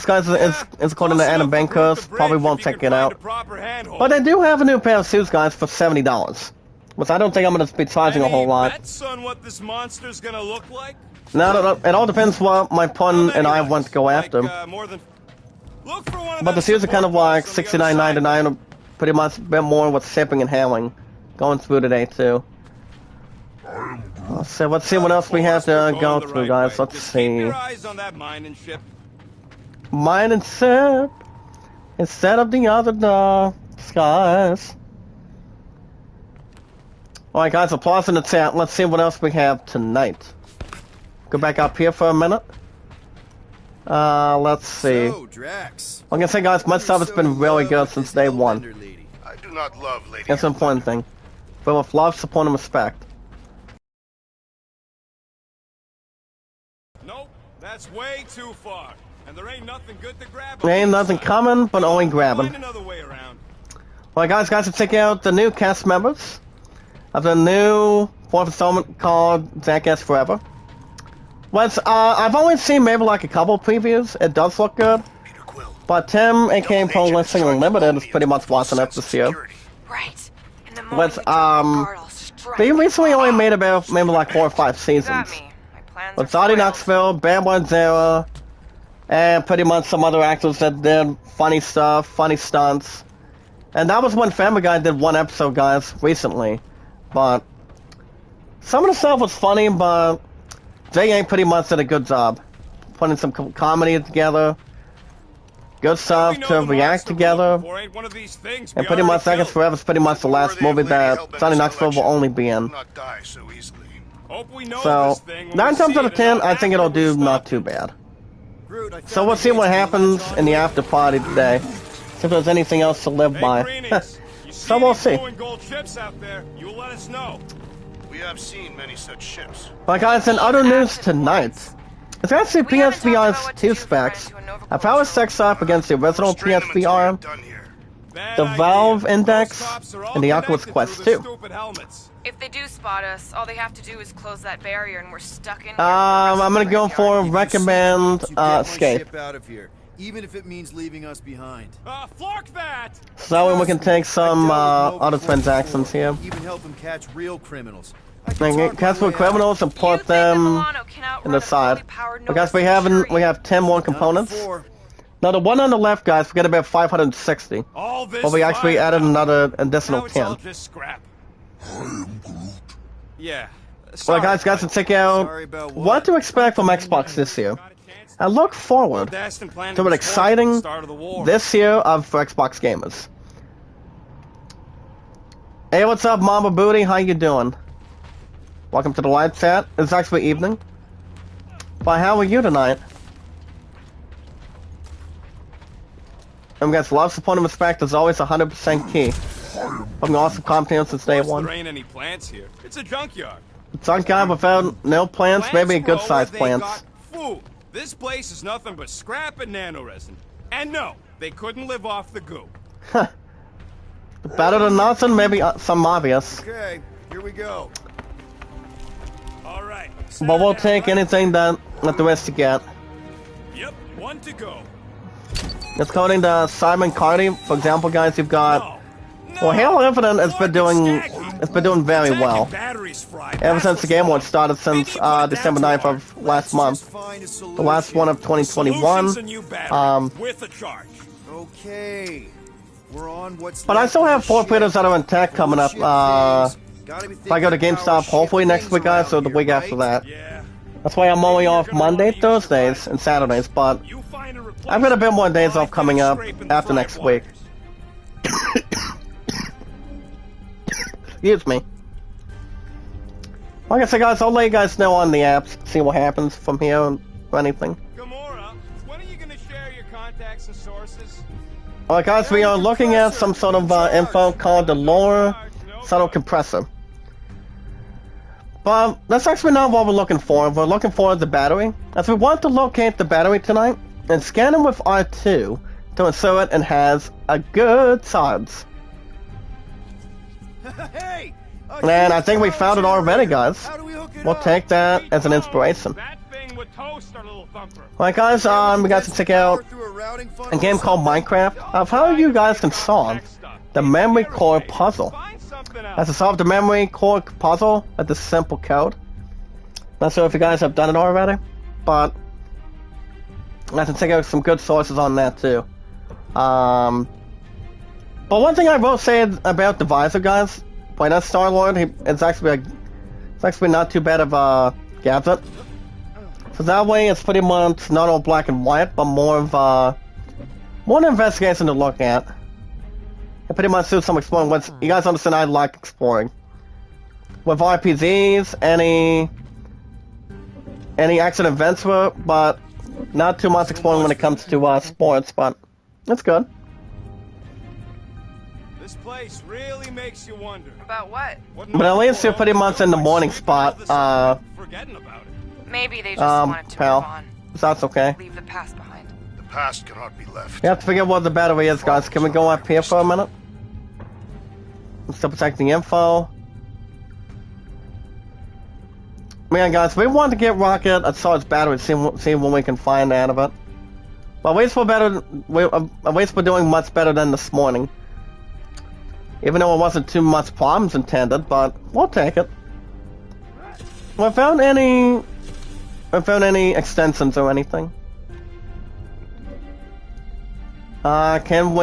guy's is according to Adam Bankers, probably won't check it out. But they do have a new pair of shoes, guys, for $70. Which I don't think I'm gonna be charging a whole lot. That's on what this monster's gonna look like. Now, it all depends what my pun and I want to go after. Look for one of But the those shoes are kind of like supports on the other side. $69.99, pretty much a bit more with shipping and handling going through today too. So let's see what else we have to go Going the through, right guys. way. Let's Just see. Keep your eyes on that mining ship. Mine and ship instead of the other skies. Alright, guys, applause in the chat. Let's see what else we have tonight. Go back up here for a minute. Let's see. So, Drax. I'm gonna say, guys, my stuff has been really good since day 1. I do not love Lady. That's an important thing. But with love, support, and respect. Nope, that's way too far. And there ain't nothing good to grab. There ain't nothing coming, but only grabbing. Find another way around. Well, guys, to check out the new cast members of the new 4th installment called Jackass Forever. I've only seen maybe like a couple previews. It does look good. But Tim, aka Pro Listing Unlimited, is pretty much watching it this year. Right. And the But, moment we drop our guard, I'll strike. They recently only made about maybe like 4 or 5 Got seasons. me. My plans With are Zodi foiled. Knoxville, Bam Zera, and pretty much some other actors that did funny stuff, funny stunts. And that was when Family Guy did 1 episode, guys, recently. But some of the stuff was funny, but J.A. pretty much did a good job. Putting some comedy together, good stuff to react together. And pretty much Jackass Forever is pretty much the last movie that Zodi Knoxville will only be in. Not die so easily. So, 9 times out of 10, I think it'll do not too bad. So we'll see what happens in the after party today. See if there's anything else to live by. So we'll see. We have seen many such ships. But guys, in other news tonight, it's actually We haven't talked about PSVR's what to 2 do for specs. friends who are A power stacks up against the original PSVR, Done here. the Valve Index, and the Oculus Quest 2. If they do spot us, all they have to do is close that barrier and we're stuck in here. I'm gonna go for recommend Escape. Ship out of here, even if it means leaving us behind. Flark that! So we can take some other transactions here. Even help them catch real criminals. And get cancel criminals and put them in the side. But guys, we have 10 more components. Now the one on the left, guys, we got about 560. But we actually added another additional 10. Just scrap. Yeah. Well, guys, to check out what to expect from Xbox this year. I look forward to an exciting this year for Xbox gamers. Hey, what's up, Mama Booty? How you doing? Welcome to the live chat. It's actually evening. But how are you tonight? And guys, love, support, and respect is always 100% key. I'm awesome content since day 1. There ain't any plants here. It's a junkyard. Some guy without no plants, maybe a good sized plants. Food. This place is nothing but scrap and nanoresin. And no, they couldn't live off the goo. Better than nothing, maybe some obvious. Okay, here we go. All right. But we'll take anything that the rest to get. Yep, 1 to go. According to Simon Carty, for example, guys, you've got. Well, Halo Infinite has been doing very well. Ever since the game was started since December 9th of last month. The last one of 2021. With a charge. Okay. We're on what's But I still have 4 creators that are in tech coming up Gotta be If I go to thinking how GameStop, hopefully shit next things week, guys, or around the here, week after right? that. Yeah. That's why I'm only off Monday, Thursdays, and Saturdays, but You find a I've got a bit more days replacement off coming up scraping the after fried next week. wires. Excuse me. Like I said, guys, I'll let you guys know on the apps, see what happens from here or anything. Gamora, when are you gonna share your contacts and sources? Alright, guys, we are looking at some sort of info called the lower subtle compressor. But that's actually not what we're looking for. We're looking for the battery, as we want to locate the battery tonight and scan it with R2 to ensure it has a good size. Hey! And I think we found it already, guys. How do we hook it We'll up? take that as an inspiration. That thing would toast our little thumper. Alright, guys, we got to check out Through a routing funnel a game or called something? Minecraft of how you guys can solve the memory core puzzle. Find something else. As to solve the memory core puzzle with this simple code. Not sure if you guys have done it already, but I can check out some good sources on that too. But one thing I will say about the visor, guys, playing as Star-Lord, it's actually not too bad of a gadget. So that way, it's pretty much not all black and white, but more of an investigation to look at. And pretty much do some exploring. Once you guys understand, I like exploring. With RPGs, any action adventure, but not too much exploring when it comes to sports. But it's good. This place really makes you wonder. About what? But at least you're pretty much in the morning spot. Forgetting about it. Maybe they just wanted to pal. move on. So that's okay. Leave the past behind. The past cannot be left. You have to figure out what the battery is, guys. Can we go up here for a minute? I'm still protecting info. Man, guys, we want to get Rocket a charged battery, see what we can find out of it. But at least we're doing much better than this morning. Even though it wasn't too much problems intended, but we'll take it. Without any extensions or anything. Can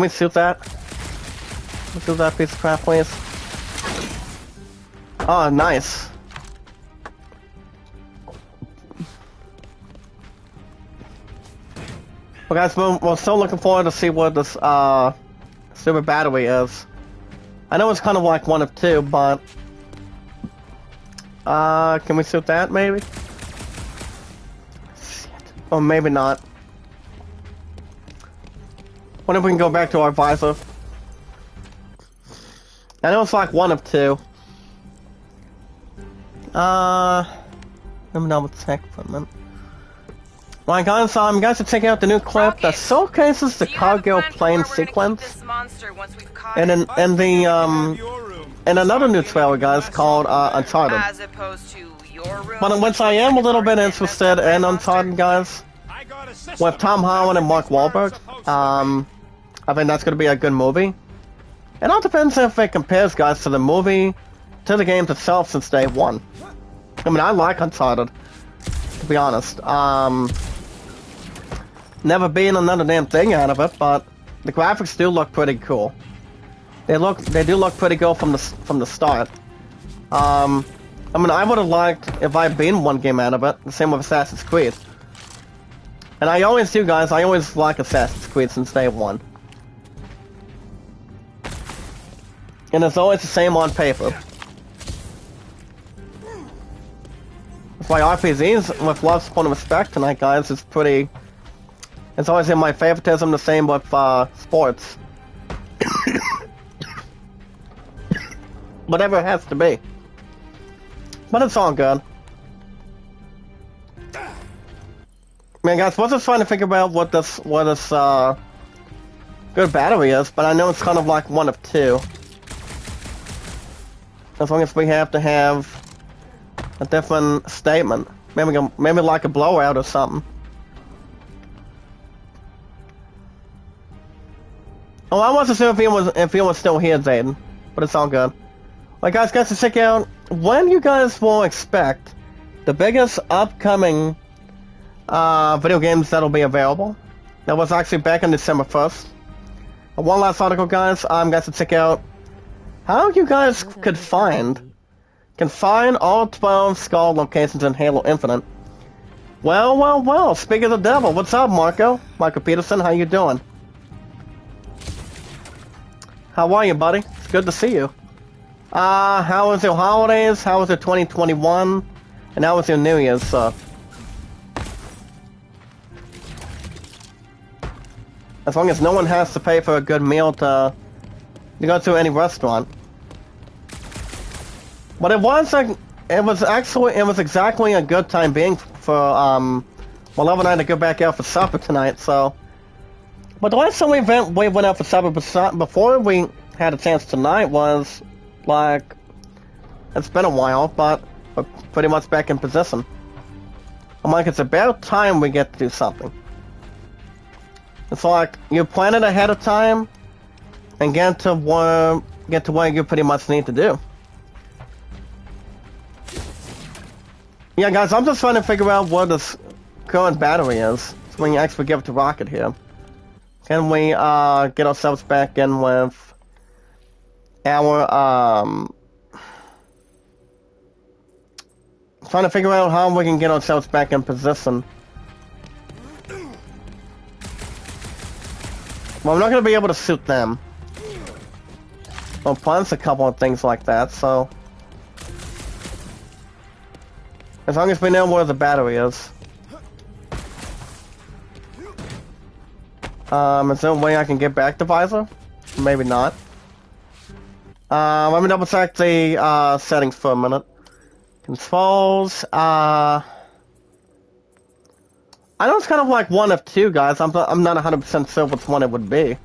we shoot that? Let's shoot that piece of crap, please. Oh, nice. Well, guys, we're still looking forward to see what this super battery is. I know it's kind of like one of two, but can we shoot that maybe? Shit. Or maybe not. Wonder if we can go back to our visor. I know it's like one of two. Let me double check for a minute. Well, guys, guys, to check out the new clip that showcases the cargo plane sequence, and another new trailer, guys, called Uncharted. As opposed to your room. But which I am a little bit interested in Uncharted, guys, with Tom Holland and Mark Wahlberg. I think that's going to be a good movie. It all depends if it compares, guys, to the movie, to the games itself since day one. I mean, I like Uncharted, to be honest. Never been another damn thing out of it, but the graphics do look pretty cool. They do look pretty cool from the start. I mean, I would have liked if I'd been one game out of it. The same with Assassin's Creed. And I always do, guys. I always like Assassin's Creed since day one. And it's always the same on paper. That's why RPGs with love, support, and respect tonight, guys, is pretty... It's always in my favoritism, the same with sports. Whatever it has to be. But it's all good. Man, guys, we're just trying to figure out what this good battery is, but I know it's kind of like one of two. As long as we have to have a different statement. Maybe like a blowout or something. Oh, I wasn't sure if he was still here, Zayden, but it's all good. Alright, guys, to check out when you guys will expect the biggest upcoming video games that'll be available. That was actually back on December 1st. One last article, guys. Guys, to check out how you guys can find all 12 skull locations in Halo Infinite. Well. Speak of the devil. What's up, Marco? Michael Peterson, how you doing? How are you, buddy? It's good to see you. How was your holidays? How was your 2021? And how was your New Year's, As long as no one has to pay for a good meal to go to any restaurant. But it was exactly a good time being for Love and I to go back out for supper tonight. So, but the last time we went out for supper before we had a chance tonight was like, it's been a while, but we're pretty much back in position. I'm like, it's about time we get to do something. It's like you plan it ahead of time and get to what you pretty much need to do. Yeah, guys, I'm just trying to figure out what this current battery is, so we can actually give it to Rocket here. Can we get ourselves back in with our trying to figure out how we can get ourselves back in position. Well, I'm not going to be able to shoot them. Well, plus a couple of things like that, so... As long as we know where the battery is. Is there a way I can get back the visor? Maybe not. Let me double check the settings for a minute. Controls, I know it's kind of like one of two, guys. I'm not 100% sure which one it would be.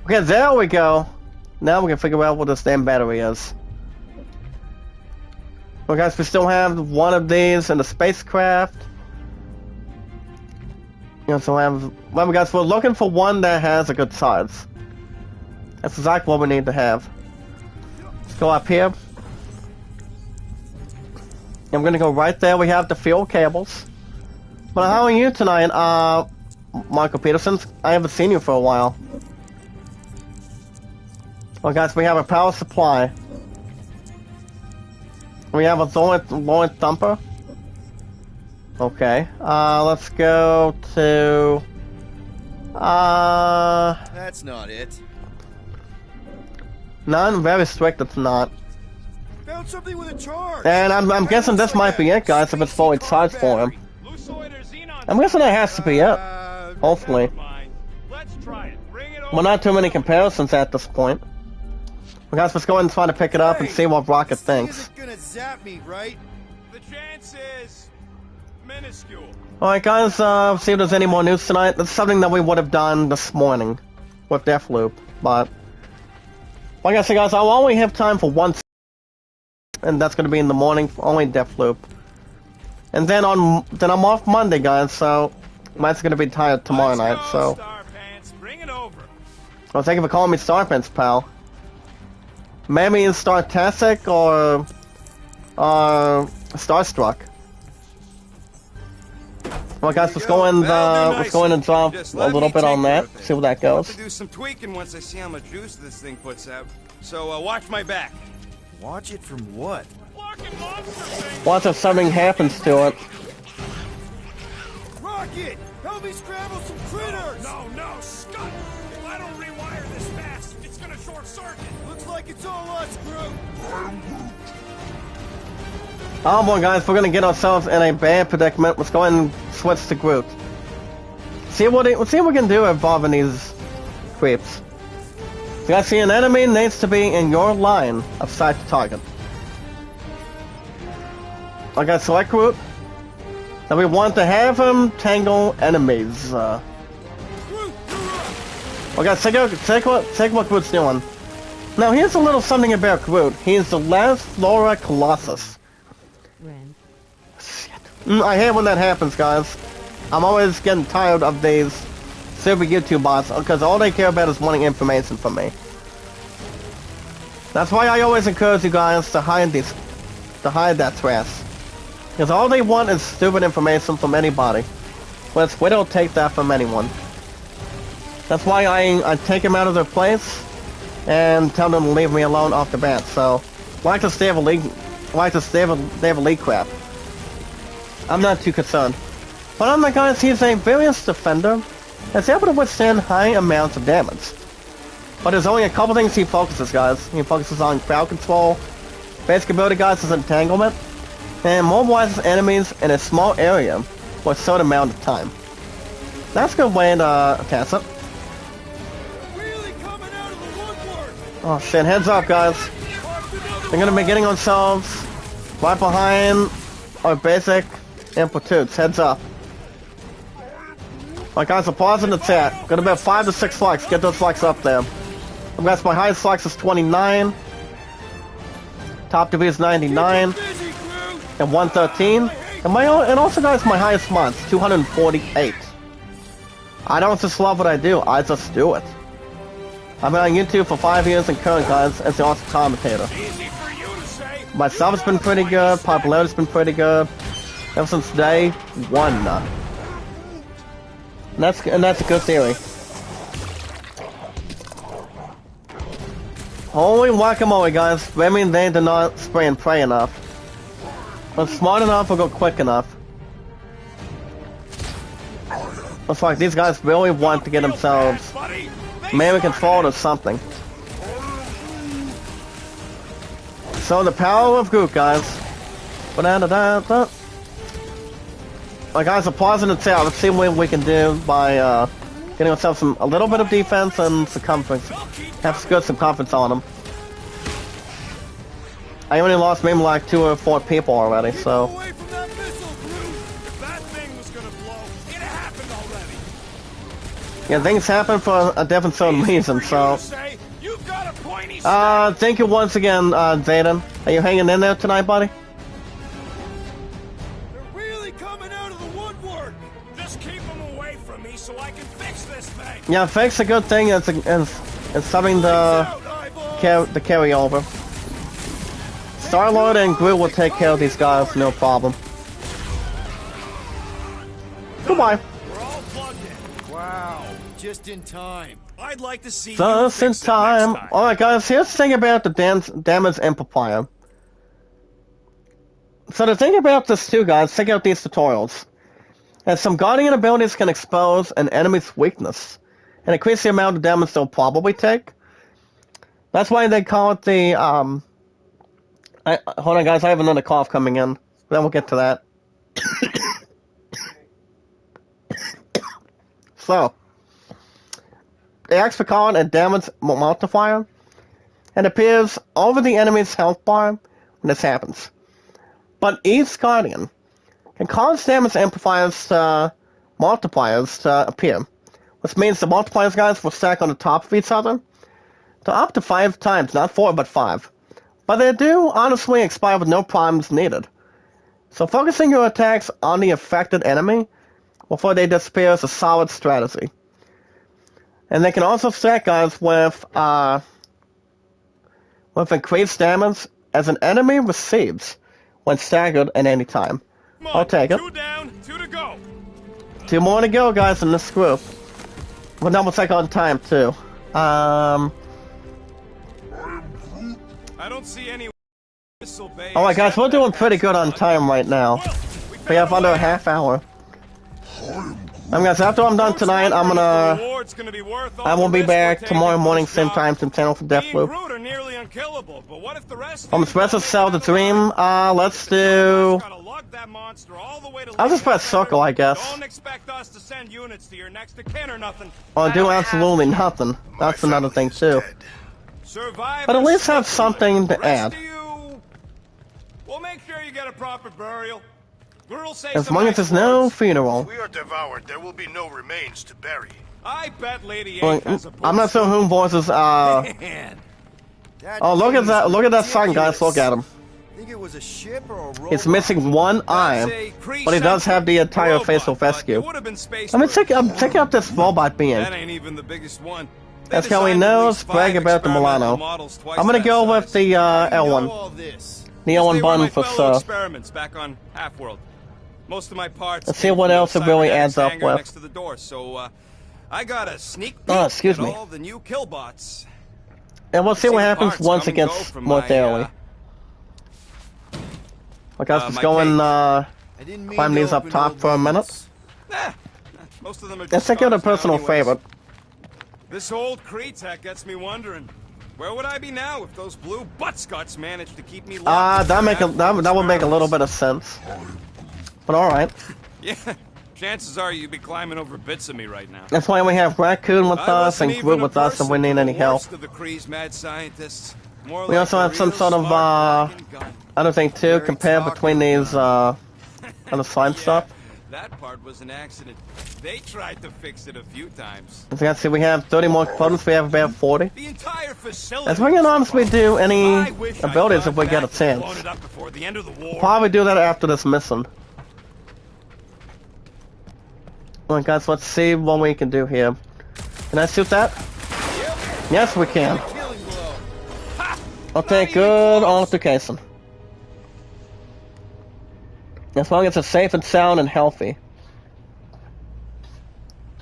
Okay, there we go. Now we can figure out what this damn battery is. Well, guys, we still have one of these in the spacecraft. You know, so well, guys, we're looking for one that has a good size. That's exactly what we need to have. Let's go up here. I'm gonna go right there. We have the fuel cables. But how are you tonight, Michael Peterson? I haven't seen you for a while. Well, guys, we have a power supply. We have a Lord Thumper. Okay. Let's go to... That's not it. None. Very strict, it's not. Found something with a charge. And I'm guessing this might be it, guys, if it's fully charged for him. I'm guessing that has to be it. Hopefully. Well, not too many comparisons at this point. Well, guys, let's go ahead and try to pick it up and see what Rocket thinks. Isn't gonna zap me, right? The chance is minuscule. Alright, guys, see if there's any more news tonight. That's something that we would have done this morning with Deathloop, but like I said, guys, I'll only have time for one, and that's gonna be in the morning, only Deathloop. And then I'm off Monday, guys, so Matt's gonna be tired tomorrow night, so. Bring it over. Well, thank you for calling me Starpants, pal. Maybe it's Startastic or Starstruck. Well, guys, let's go and drop a little bit on that. See where that goes. I'll have to do some tweaking once I see how much juice this thing puts out. So watch my back. Watch it from what? Watch if something happens to it. Rocket! Help me scramble some critters! No, Scott! If I don't rewire this fast, it's gonna short circuit. Looks like it's all us, Groot! Oh boy, guys, we're gonna get ourselves in a bad predicament. Let's go ahead and switch to Groot. See what we can do involving these creeps. You guys see, an enemy needs to be in your line of sight to target. I got select Groot. Then we want to have him tangle enemies. Okay, take what Groot's doing. Now here's a little something about Groot. He's the last Flora Colossus. Shit. I hate when that happens, guys. I'm always getting tired of these super YouTube bots because all they care about is wanting information from me. That's why I always encourage you guys to hide that trash. Because all they want is stupid information from anybody. Which we don't take that from anyone. That's why I take them out of their place and tell them to leave me alone off the bat. So, like to stay a league crap. I'm not too concerned. But on the guys, he's a various defender that's able to withstand high amounts of damage. But there's only a couple things he focuses, guys. He focuses on crowd control, basic ability, guys, is entanglement, and mobilizes enemies in a small area for a certain amount of time. That's a good way to test it. Really coming out of the woodwork. Oh shit, heads up, guys. They're gonna be getting themselves right behind our basic and platoons. Heads up. Alright guys, applause in the chat. Gonna be 5 to 6 likes. Get those likes up there. Guys, my highest likes is 29. Top to be is 99. And 113. And also guys, my highest months, 248. I don't just love what I do, I just do it. I've been on YouTube for 5 years and current, guys, as the awesome commentator. My stuff has been pretty good, popularity's been pretty good. Ever since day 1. And that's a good theory. Holy guacamole, guys. I mean, they did not spray and pray enough. But smart enough or go quick enough. Looks like these guys really want to get themselves maybe controlled or something. So the power of Groot, guys. Ba-da-da-da-da. Alright guys, applause in the chat. Let's see what we can do by getting ourselves a little bit of defense and circumference. Have to get some confidence on them. I only lost maybe like 2 or 4 people already, so. Away from that missile, Groot. If that thing was gonna blow, it happened already. Yeah, things happen for a different certain reason, so. You've got a pointy stick. Thank you once again, Zayden. Are you hanging in there tonight, buddy? They're really coming out of the woodwork. Just keep them away from me so I can fix this thing. Yeah, fix a good thing is something to carry over. Star-Lord and Groot will take care of these guys, no problem. Goodbye. We're all plugged in. Wow, just in time. I'd like to see Just you in fix it next time. Alright guys, here's the thing about the damage amplifier. So the thing about this too, guys, check out these tutorials. And some Guardian abilities can expose an enemy's weakness and increase the amount of damage they'll probably take. That's why they call it the, hold on guys, I have another cough coming in. Then we'll get to that. So, they actually call it a damage multiplier, and appears over the enemy's health bar when this happens. But each Guardian can cause damage amplifiers multipliers to appear, which means the multipliers, guys, will stack on the top of each other to up to 5 times, not 4 but 5. But they do honestly expire with no problems needed. So focusing your attacks on the affected enemy before they disappear is a solid strategy. And they can also stack, guys, with increased damage as an enemy receives when staggered at any time. I'll take it. 2 down, 2 to go. 2 more to go, guys, in this group. We'll double check on time too. I don't see any missile bay. Alright guys, we're doing pretty good on time right now. We have under a half hour. Guys, after I'm done tonight, I will be back tomorrow morning, same time, same channel for Deathloop. Special Cell the Dream, let's do... I'll just press circle, I guess. Don't expect us to send units to your next of kin or nothing. Or do absolutely nothing. That's another thing too. But at least have something to add. We'll make sure you get a proper burial. As long as there's no funeral. If we are devoured, there will be no remains to bury. I bet Lady Well, I'm not sure who voices oh, look at that! Look at that sun, guys! Look at him. Think it was a ship or a robot? He's missing one eye, but he does have the entire facial fescue. I mean, check out this robot being. That ain't even the biggest one. That's how he knows. Brag about the Milano. I'm gonna go with the L1. The L1 button for sure. Experiments back on Half-World. Most of my parts. Let's see what else it really adds up with. Next to the door, so I got a sneak peek Oh, excuse at me. all the new killbots. And we'll see what happens parts once come it and go gets from more my, daily. Okay, let's my go and I didn't mean climb to these up open top old for a minute. wounds. Most of them are just Let's check out a scars now personal anyways. favorite. This old Kree tech gets me wondering, where would I be now if those blue butt-scuts managed to keep me locked? That would make a little bit of sense. But alright. Yeah, chances are you'd be climbing over bits of me right now. That's why we have Raccoon with I us wasn't and even Groot a with us if we person need for any the help. worst of the Kree's mad scientists. More We like also a have some real sort of, smart fucking gun. other thing too, Very compare between talkative these, other slime Yeah, stuff. that part was an accident. They tried to fix it a few times. As you can see, we have 30 more components, we have about 40. The entire facility. As we can honestly do any I wish I'd abilities gone if we get a back and blown chance. it up before the end of the war. Probably do that after this mission. Alright guys, let's see what we can do here. Can I shoot that? Yes, we can. Killing blow. Okay, good altercation. As long as it's safe and sound and healthy.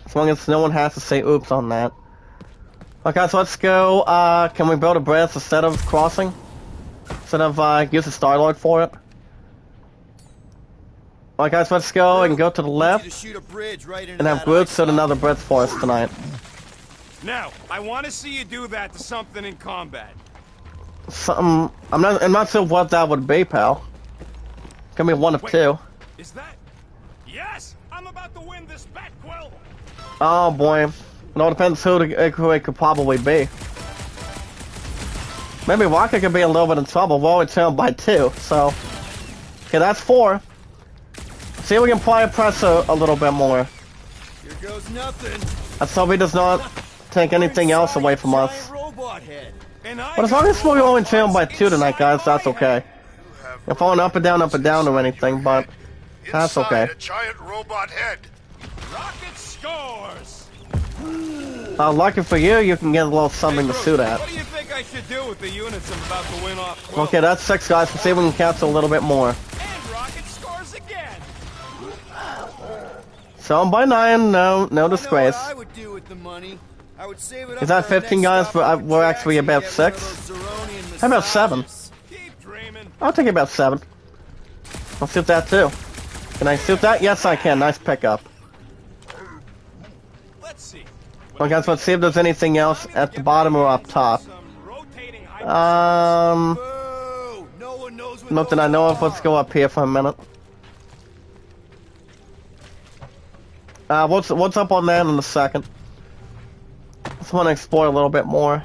As long as no one has to say oops on that. Okay, so let's go, can we build a bridge instead of crossing? Instead of, use the Star-Lord for it? Alright guys, let's go and go to the I want left. you to shoot a bridge right into And have that Groot ice set another bridge for us tonight. Now, I want to see you do that to something in combat. Something, I'm not sure what that would be, pal. Could be one of Wait. two. Is that? Yes! I'm about to win this bet, Quill! Oh boy. It all depends who it could probably be. Maybe Rocket could be a little bit in trouble. We're only trailed by 2, so... Okay, that's 4. See if we can apply pressure a little bit more. Here goes nothing. Let's hope he does not take anything else away from us. Giant robot head. And I But as long as we're only trailed by 2 tonight, inside guys, that's my okay. head. We're falling up and down or anything, but... That's Inside okay. a giant robot head. Rocket scores! Lucky for you, you can get a little something Hey, to Groot, shoot at. What do you think I should do with the units I'm about to win off Quill? Okay, that's 6, guys. Let's see if we can capture a little bit more. And Rocket scores again! So by 9, no I know disgrace. what I would do with the money. I would save it up Is that for our 15 next guys? stop on the We're tracks actually and about get one of 6. those Zeronian How about 7? massages. Keep dreaming. I'll take about 7. I'll shoot that too. Can I shoot that? Yes, I can. Nice pickup. Let's see. Well, guys, let's see if there's anything else at the bottom or up top. Some rotating Boo! No one knows what Nothing those I know of. are. Let's go up here for a minute. What's up on that in a second? Just want to explore a little bit more.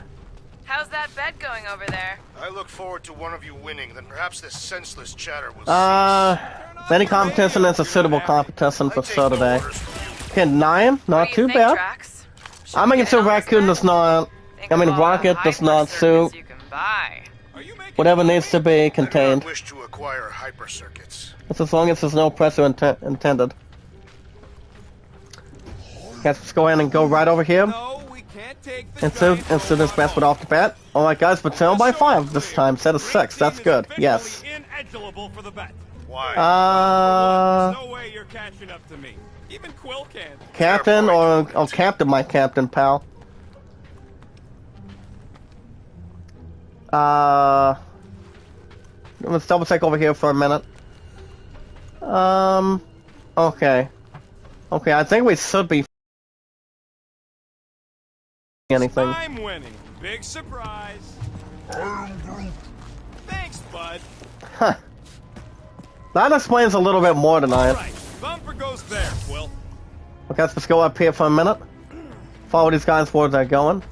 How's that bed going over there? I look forward to one of you winning, then perhaps this senseless chatter will cease. Any competition is a suitable competition I for take so no today. orders from you. Okay, 9, What not do you too think, bad. Drax? Should I'm we making get sure on this Raccoon bed? does not. Think I mean, of all the Rocket does not hyper-circuits suit you can buy. Are you making whatever fun of needs me? to be I do contained. not wish to acquire hyper circuits. That's as long as there's no pressure intended. Guys, let's go ahead and go right over here. No, we can't take the And so giant this robot best home. off the bat. Alright guys, but down by So 5 this clear. time, instead of Green 6. That's team is good. officially Yes. ineligible for the bet. Why? There's no way you're catching up to me. Even Quill can. Captain or Captain, my Captain, pal. Let's double check over here for a minute. Okay. Okay, I think we should be anything. I'm winning. Big surprise. Thanks, bud. Huh. That explains a little bit more tonight. Right, bumper goes there, Quill. Okay, let's go up here for a minute. Follow these guys where they're going.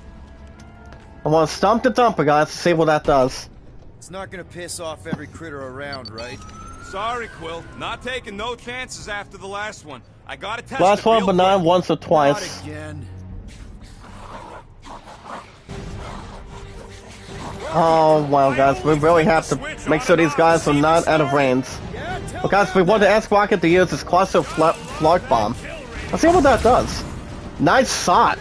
I want to stump the dumper, guys, to see what that does. It's not gonna piss off every critter around, right? Sorry, Quill. Not taking no chances after the last one. I gotta test Last it one, real but not quick. once or Not twice. again. Oh, wow, guys, we really have to make sure these guys are not out of range. Yeah, tell Well, guys, we want to ask Rocket to use his cluster flark bomb. Let's see what that does. Nice shot.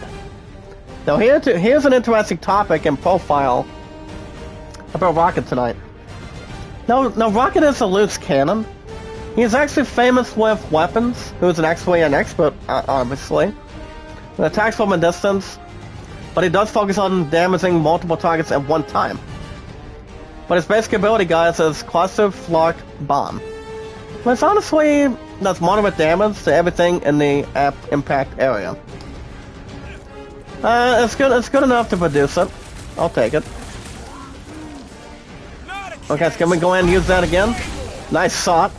Now, here's an interesting topic and profile about Rocket tonight. Now, Rocket is a loose cannon. He is actually famous with weapons, who's actually an expert, obviously. It attacks from a distance, but it does focus on damaging multiple targets at one time. But its basic ability, guys, is Cluster Flock Bomb. Which honestly does moderate damage to everything in the impact area. It's good enough to produce it. I'll take it. Okay, so can we go ahead and use that again? Nice shot.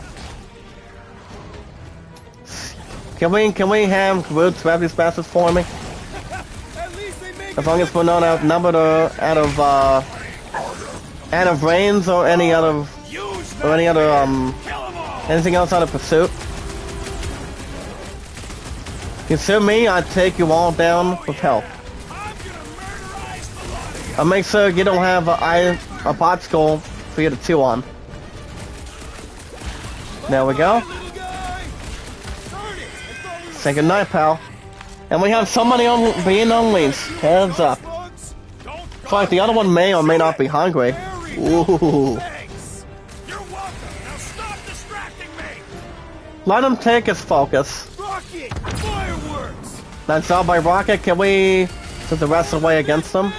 Can we have Roots grab these bastards for me? As long as we're not outnumbered or out of range or anything else out of pursuit. You sue me, I take you all down with help. I'll make sure you don't have a pot skull for you to chew on. There we go. Say goodnight, pal. And we have somebody being unleashed. Heads up. It's like the other one may or may not be hungry. Ooh. Let him take his focus. Rocket! Fireworks! That's all by Rocket. Can we put the rest of the way against them?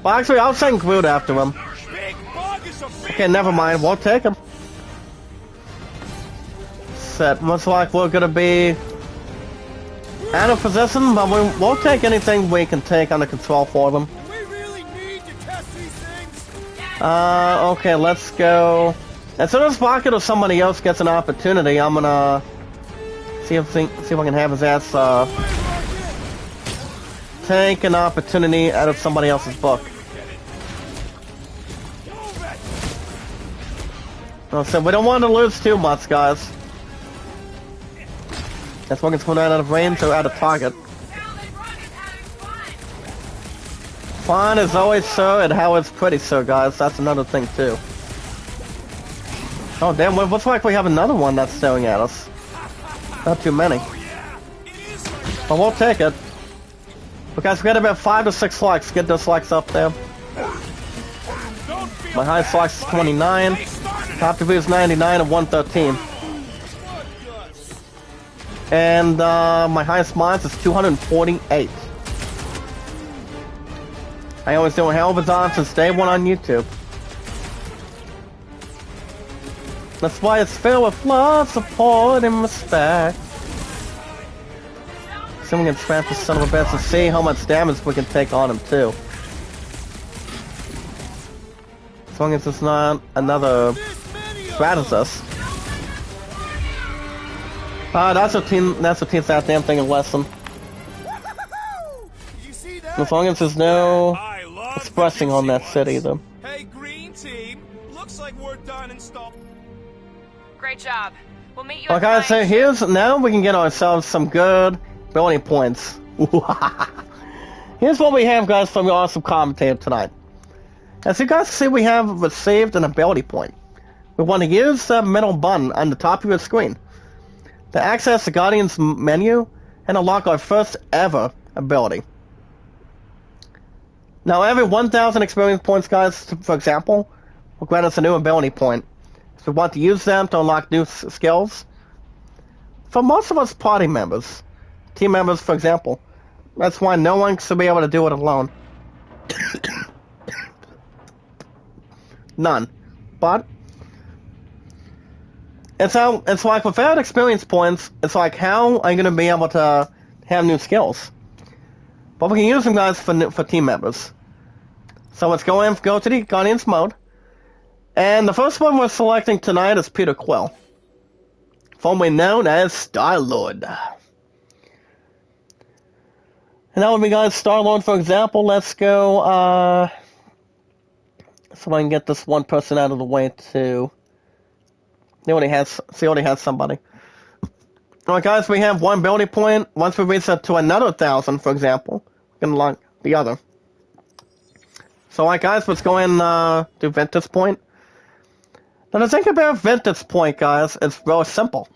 Well, actually, I'll send Groot after him. Okay, never mind. We'll take him. Set. Looks like we're gonna be out of position, but we'll take anything we can take under control for them. We really need to test these things. Okay, let's go. As soon as Rocket or somebody else gets an opportunity, I'm gonna see if I can have his ass take an opportunity out of somebody else's book. So we don't want to lose too much, guys. That's why it's going out of range or out of target. Fun is always so, and how it's pretty so, guys. That's another thing too. Oh damn! Looks like we have another one that's staring at us. Not too many, but we'll take it. Because we got about 5 to 6 likes. Get those likes up there. My highest likes is 29. Top to view is 99 and 113. And my highest mines is 248. I always do a hell of a job since day one on YouTube. That's why it's filled with love, support, and respect. So we can smash this son of a bitch to see how much damage we can take on him too. As long as it's not another strategist. That's what teach that damn thing a lesson. As long as there's no expressing on that city, though. Hey, green team. Looks like we're done installed. Great job. We'll meet you. Okay, so now we can get ourselves some good ability points. Here's what we have, guys, from the awesome commentator tonight. As you guys see, we have received an ability point. We want to use the middle button on the top of your screen to access the Guardian's menu and unlock our first ever ability. Now, every 1,000 experience points, guys, for example, will grant us a new ability point. So we want to use them to unlock new skills. For most of us party members, team members, for example, that's why no one should be able to do it alone. None. But it's like without experience points, it's like how are you going to be able to have new skills? But we can use them, guys, for team members. So let's go to the Guardians mode. And the first one we're selecting tonight is Peter Quill, formerly known as Star-Lord. And that would be, guys, Star-Lord, for example. Let's go, so I can get this one person out of the way too. He already has somebody. Alright, guys, we have one ability point. Once we reach up to another 1,000, for example, we can unlock the other. So, alright, guys, let's go and do Ventus Point. Now, the thing about Ventus Point, guys, is really simple.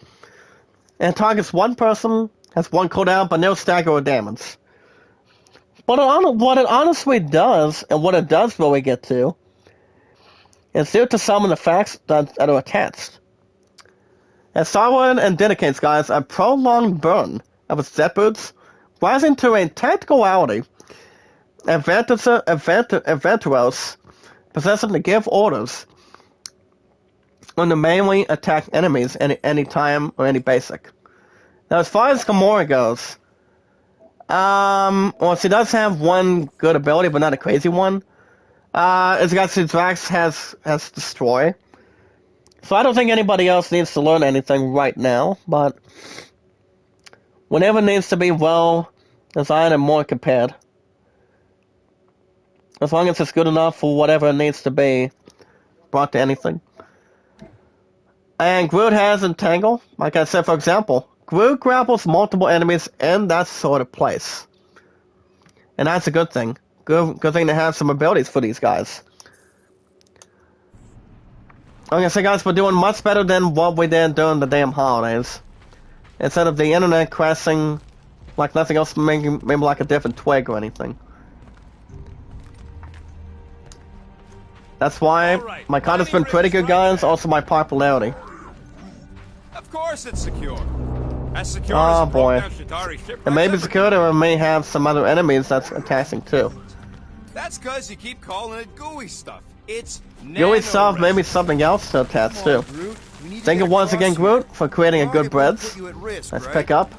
It targets one person, has one cooldown, but no stagger or damage. But what it honestly does, and what it does really get to, is due to some of the facts that are attached. As Star-Lord indicates, guys, a prolonged burn of its jet boots rising to a tacticality, adventurous, possessing to give orders on the mainly attack enemies any time or any basic. Now, as far as Gamora goes, well, she does have one good ability, but not a crazy one. It's got Drax has Destroy. So I don't think anybody else needs to learn anything right now, but whenever needs to be well designed and more compared. As long as it's good enough for whatever it needs to be brought to anything. And Groot has Entangle. Like I said, for example, Groot grapples multiple enemies in that sort of place. And that's a good thing. Good thing to have some abilities for these guys. Okay, so guys, we're doing much better than what we did during the damn holidays. Instead of the internet crashing like nothing else, maybe like a different twig or anything. That's why my content's been pretty good, guys. Also, my popularity. Of course it's secure. As secure Oh as a boy. broke-down Chitauri shipwreck It may be ever secure, or it may have some other enemies that's attacking too. That's because you keep calling it gooey stuff. It's Gooey stuff, maybe something else to attach too. Thank you once again, Groot, for creating a good breads. Let's pick up.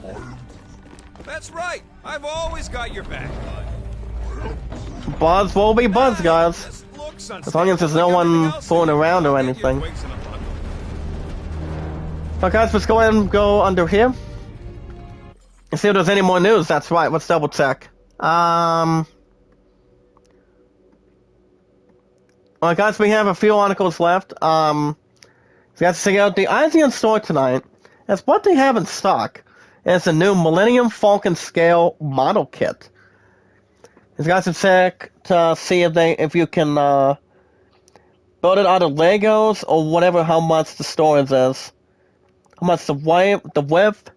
That's right. I've always got your back, bud. Buds will be buds, guys. This looks As long as there's no one fooling around or anything. So guys, let's go ahead and go under here. And see if there's any more news. That's right, let's double check. Well guys, we have a few articles left. So let's check out the IGN store tonight. That's what they have in stock. It's a new Millennium Falcon scale model kit. You guys can check to see if you can build it out of Legos or whatever, how much the storage is. How much the width,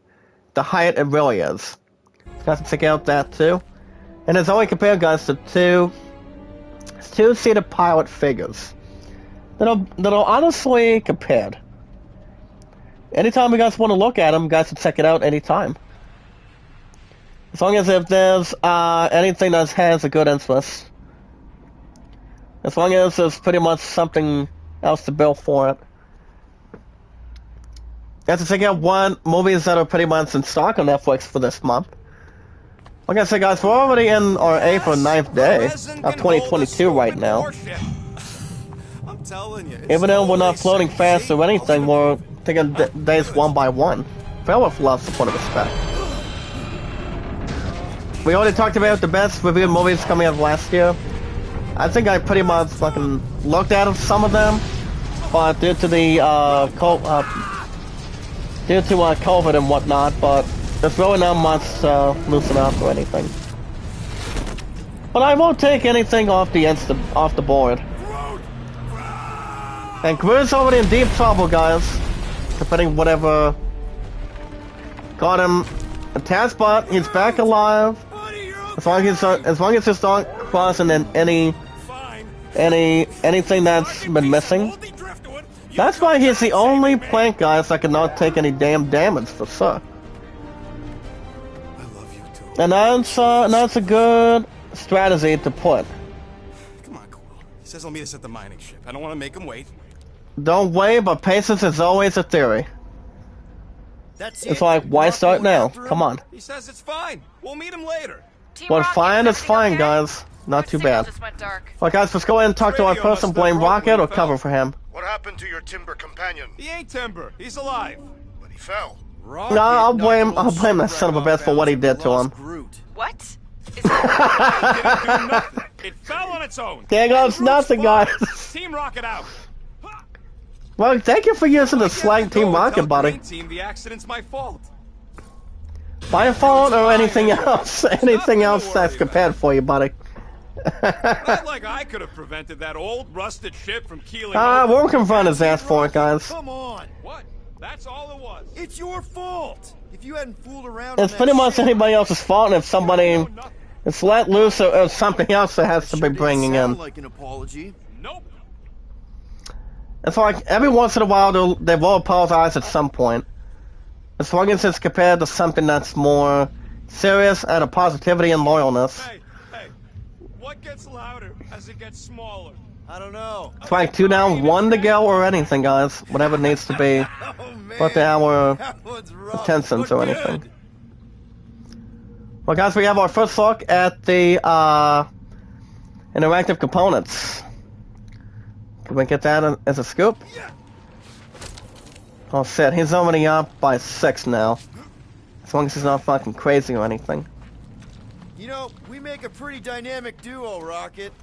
the height it really is. You guys can check out that too. And it's only compared, guys, to two-seated pilot figures. That'll honestly compared. Anytime you guys want to look at them, you guys can check it out anytime. As long as if there's anything that has a good interest. As long as there's pretty much something else to build for it. You have to check out what movies that are pretty much in stock on Netflix for this month. Like I said, guys, we're already in our 8th or 9th day of 2022 right now. I'm telling you, Even though we're not floating fast or anything, we're taking days one by one. Fair with love, support, and respect. We already talked about the best reviewed movies coming out last year. I think I pretty much fucking looked at some of them, but due to the COVID and whatnot, but there's really not much loosen up or anything. But I won't take anything off the board. And Groot's already in deep trouble, guys. Depending whatever got him attached, but he's back alive. As long as it's not crossing anything that's been missing. That's why he's the only plant, guys, that cannot take any damn damage for sure. And that's a good strategy to put. Come on, Quill. He says I'll meet us at the mining ship. I don't want to make him wait. Don't wait, but patience is always a theory. That's It's like, why start now? Come on. He says it's fine. We'll meet him later. Team Well, Rocket, fine is fine, okay? guys. Not My too signal bad. just went dark. Well, guys, let's go ahead and talk to our person. Blame Rocket or cover for him. What happened to your timber companion? He ain't Timber. He's alive. But he fell. No, I'll blame that son of a bitch for what he did to him. What? Is It didn't do nothing. It fell on its own. There goes nothing, guys. Team Rocket out. Well, thank you for using the slang Team Rocket, buddy. Green Team, the accident's my fault. My fault or anything else? Anything else that's compared for you, buddy? Not like I could have prevented that old rusted ship from keeling over. We'll confront his ass for it, guys. Come on. What? That's all it was. It's your fault. If you hadn't fooled around It's on pretty that much ship, anybody else's fault if somebody is let loose or something else that has to be sure didn't bringing sound in. like an apology. Nope. It's like every once in a while they will apologize at some point. As long as it's compared to something that's more serious and a positivity and loyalness. Hey, what gets louder as it gets smaller? I don't know. It's like 2 down, 1 to go, or anything, guys. Whatever it needs to be. Oh man. But our That one's rough. attentions or But anything. good. Well, guys, we have our first look at the interactive components. Can we get that as a scoop? Oh shit, he's already up by 6 now. As long as he's not fucking crazy or anything. You know, we make a pretty dynamic duo, Rocket.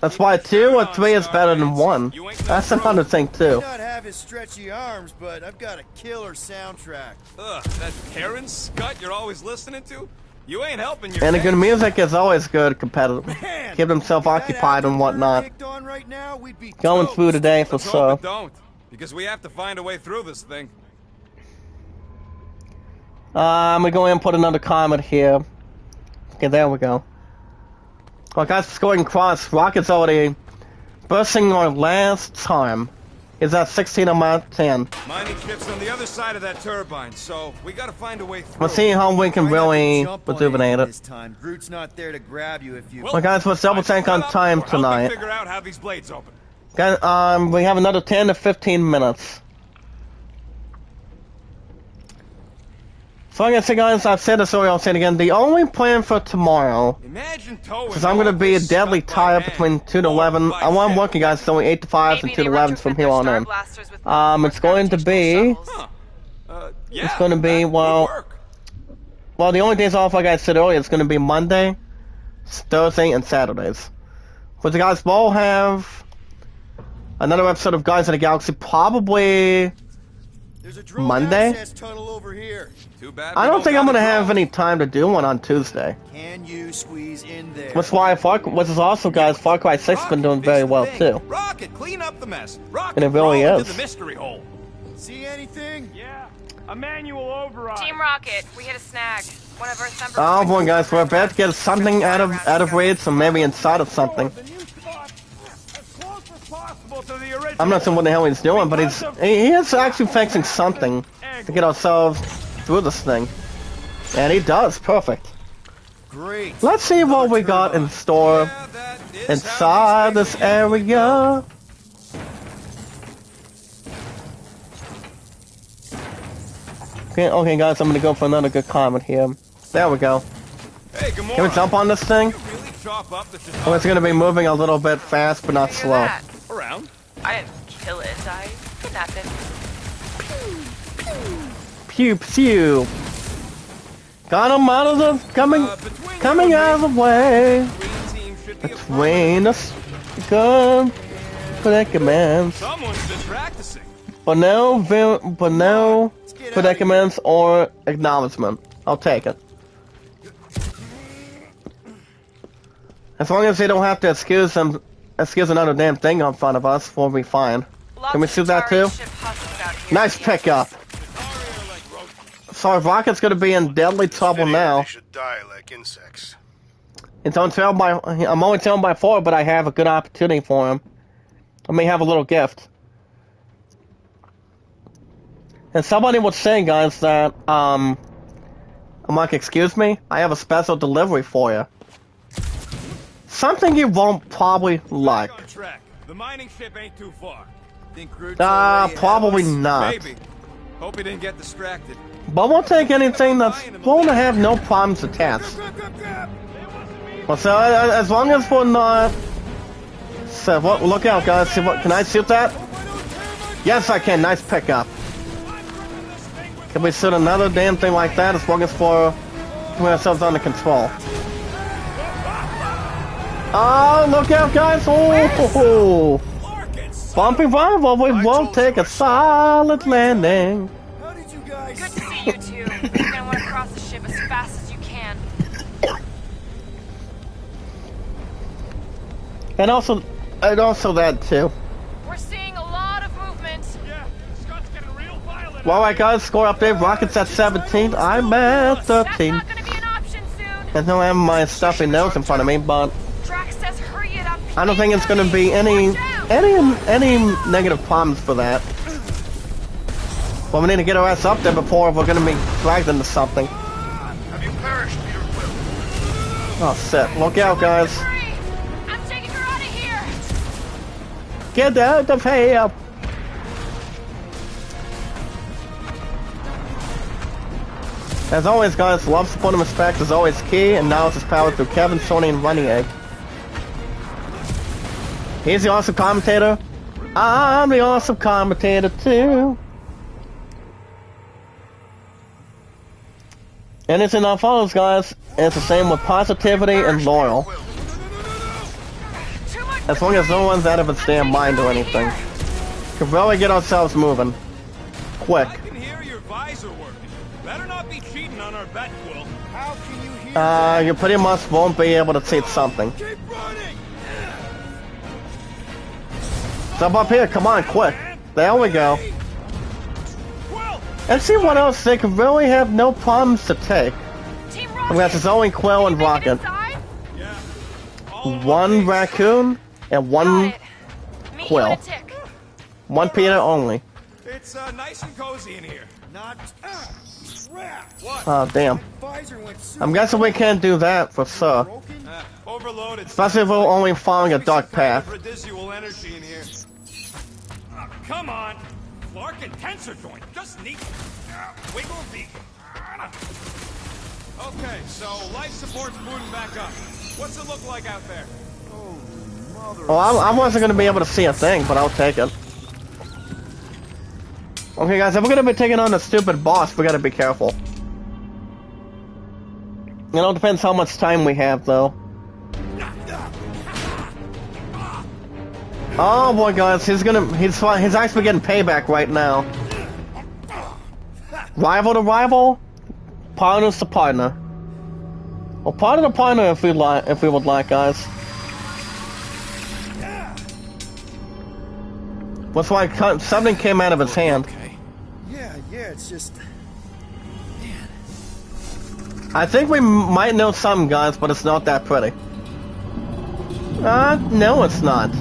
That's Keep why your 2 shirt or on, 3 is better than Stargates. 1. You ain't no That's crook. another thing May too. not have his stretchy arms, but I've got a killer soundtrack. Ugh, that Karen scut you're always listening to? You ain't helping your And the case. good music is always good competitive. Man, Keep himself if that occupied and album whatnot. kicked on right now, we'd be Going toast. through today for Let's sure. hope it don't, because we have to find a way through this thing. We go ahead and put another comment here. Okay, there we go. Well, guys, scoring cross. Rocket's already bursting our last time. Is that 16 on my 10? Mining ship's on the other side of that turbine, so we gotta find a way through. Let's see how we can Try not to really jump on rejuvenate anything it. This time. Groot's not there to grab you if you. Well, guys, let's double check on time Help me tonight. figure out how these blades open. Guys, we have another 10 to 15 minutes. So like I said, guys, I've said this earlier, I'll say it again. The only plan for tomorrow, Imagine towing. because I'm going to be a deadly tie-up between 2 to 11. I want to work you guys only 8 to 5s and Maybe 2 to they 11s from retrofit here their on Star in. Blasters with It's going to be- gravitational shovels. Yeah, It's gonna be, that would well- work. Well, the only days off, like I said earlier, it's going to be Monday, Thursday, and Saturdays. But the guys will have another episode of Guys in the Galaxy, probably... There's a drone Monday? access tunnel over here. Too bad. I we don't think I'm got going to a have drone. any time to do one on Tuesday. Can you squeeze in there? Which is also, guys, Far Cry 6 has been doing Rocket, very fix well, the thing. too. Rocket, clean up the mess. Rocket, And it really crawl is. into the mystery hole. See anything? Yeah, a manual override. Team Rocket, we hit a snag. One of our Thumper Oh points boy, is guys, we're over about to get something out of raid, so maybe inside of something. The new spot, as close as possible to the original. I'm not sure what the hell he's doing, but he is actually fixing something to get ourselves through this thing. And he does, perfect. Great. Let's see what we got in store Yeah, that is inside how this these things area. Okay, guys, I'm gonna go for another good comment here. There we go. Hey, Gamora. Can we jump on this thing? You really chop up the Oh, it's gonna be moving a little bit fast, but not Hear slow. that? around. I didn't kill it, I kidnapped it. Pew pew. Got him out of the Between coming you out and of the way. me, green team should be a Between us, good predicaments. Someone's been practicing. But no predicaments or acknowledgement. I'll take it. As long as they don't have to excuse another damn thing in front of us, we'll be fine. Can we Lots shoot of that Atari too? ship hustles out here. Nice pickup. So Rocket's gonna be in deadly trouble Fitting now. They should die like insects. I'm only telling by 4, but I have a good opportunity for him. I may have a little gift. And somebody was saying, guys, that, I'm like, excuse me? I have a special delivery for you. Something you won't probably like. On track. The mining ship ain't too far. Think Groot's already ahead of Probably us? not. Maybe. Hope he didn't get distracted. But we'll take anything that's going to have no problems attached. Well, so, as long as we're not... So, what, look out, guys. See what, can I shoot that? Yes, I can. Nice pickup. Can we shoot another damn thing like that as long as we're putting ourselves under control? Oh, look out, guys! Oh, bumpy rival, we won't take a solid landing. How did you guys? Good to see you two. You're gonna want to cross the ship as fast as you can. And also that too. We're seeing a lot of movement. Yeah, Scott's getting real violent. Well, alright, guys, score update. Rockets at 17. I'm at That's 13. not gonna be an option soon. I don't have my stuffy nose in front of me, but Drax says hurry it up. I don't think it's gonna be any negative problems for that. Well, we need to get our ass up there before we're gonna be dragged into something. Have you perished, Peter Quill. Oh, shit. Look out, guys. Hurry! I'm taking her out of here! Get out of here! As always, guys, love, support, and respect is always key, and now it's his power through Kevin, Sony, and Running Egg. He's the awesome commentator. I'm the awesome commentator, too. Anything that follows, guys, it's the same with positivity and loyal. As long as no one's out of its damn mind or anything. Can really get ourselves moving. Quick. I can hear your visor working. Better not be cheating on our bet, Quill. How can you hear You pretty much won't be able to see something. Keep running! Jump up here, come on, quick. There we go. Quill! And see what else they could really have no problems to take. Team We Rocket! got his own Quill and Can you make it Rocket. inside? Yeah. All in One piece. raccoon and Got one it. Meet you Quill. in a tick. one Peter only. It's nice and cozy in here. not? Crap! What? Oh damn. Visor went super I'm guessing we can't do that for sure. broken. Overloaded. Especially if we're only following a Maybe dark some kind of path. Residual energy in here. Come on, Clark and tensor joint. Just neat. Wiggle the. Okay, so life support's booting back up. What's it look like out there? Oh, I wasn't going to be able to see a thing, but I'll take it. Okay, guys, if we're going to be taking on the stupid boss, we got to be careful. You know, it depends how much time we have, though. Oh boy, guys, he's actually getting payback right now. Rival to rival, partners to partner. Well, partner to partner if we would like, guys. What's why something came out of his hand. Yeah, it's just. I think we might know something, guys, but it's not that pretty. No, it's not.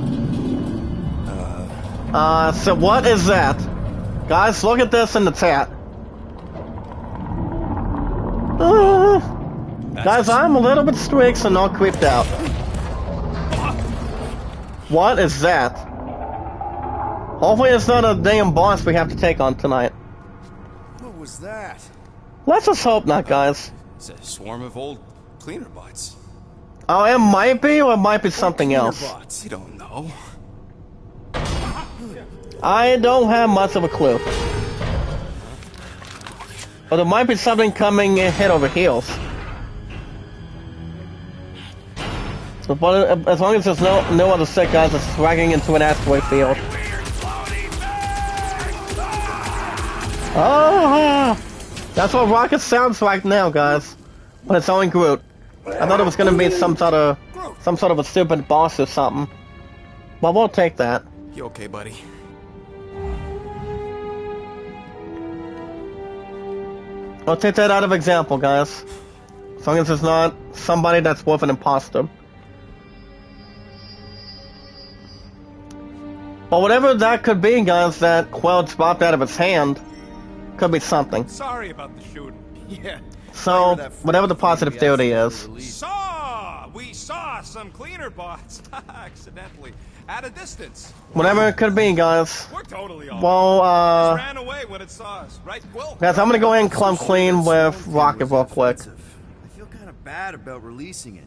So what is that? Guys, look at this in the chat. Guys, I'm a little bit streaked and all creeped out. What is that? Hopefully it's not a damn boss we have to take on tonight. What was that? Let's just hope not, guys. It's a swarm of old cleaner bots. Oh, it might be, or it might be something else. Bots. You don't know. I don't have much of a clue. But there might be something coming head over heels. But as long as there's no other sick guys that's dragging into an asteroid field. Oh, that's what Rocket sounds like now, guys. But it's only Groot. I thought it was gonna be some sort of a stupid boss or something. But we'll take that. You okay, buddy? We'll take that out of example, guys. As long as it's not somebody that's worth an imposter. But whatever that could be, guys, that Quill popped out of its hand, could be something. Sorry about the shooting. Yeah. So, whatever the positive theory is. We saw some cleaner bots accidentally at a distance. Whatever it could be, guys. We're totally off. Well, Just ran away when it saw us, right, Quill? guys, I'm gonna go ahead and clump clean with Rocket real quick. I feel kind of bad about releasing it.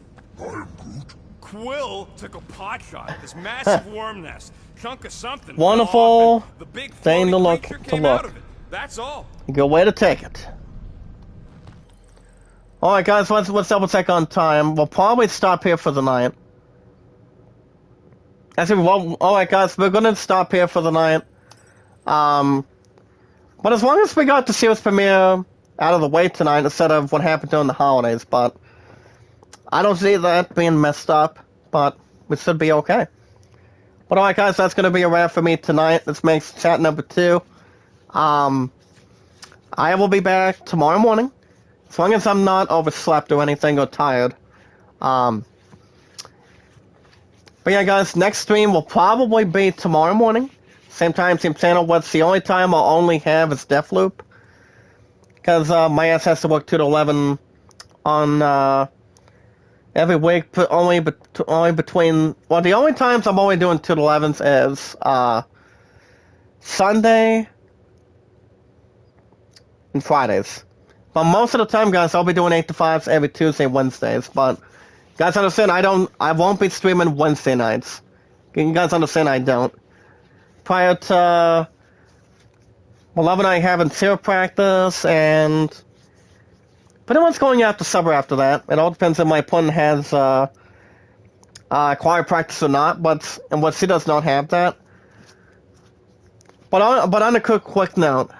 Quill took a pot shot at this massive worm nest. Chunk of something. fell Wonderful off, and the big thing to floating look- creature to came look. out of it. That's all. Good way to take it. Alright, guys, let's double check on time. We'll probably stop here for the night. Actually, alright, guys, we're gonna stop here for the night. But as long as we got the series premiere out of the way tonight instead of what happened during the holidays, but I don't see that being messed up, but we should be okay. But alright, guys, that's gonna be a wrap for me tonight. This makes chat number 2. I will be back tomorrow morning, as long as I'm not overslept or anything or tired. But yeah, guys, next stream will probably be tomorrow morning. Same time, same channel. What's the only time I'll only have is Deathloop. Because my ass has to work 2 to 11 on every week, but only between. Well, the only times I'm only doing 2 to 11s is Sunday and Fridays. But most of the time, guys, I'll be doing 8 to 5s every Tuesday, Wednesdays. But guys, understand, I won't be streaming Wednesday nights. You guys understand, I don't. Prior to Beloved and I having zero practice, and pretty much going after supper after that. It all depends if my opponent has acquired practice or not, but she does not have that. But on a quick note.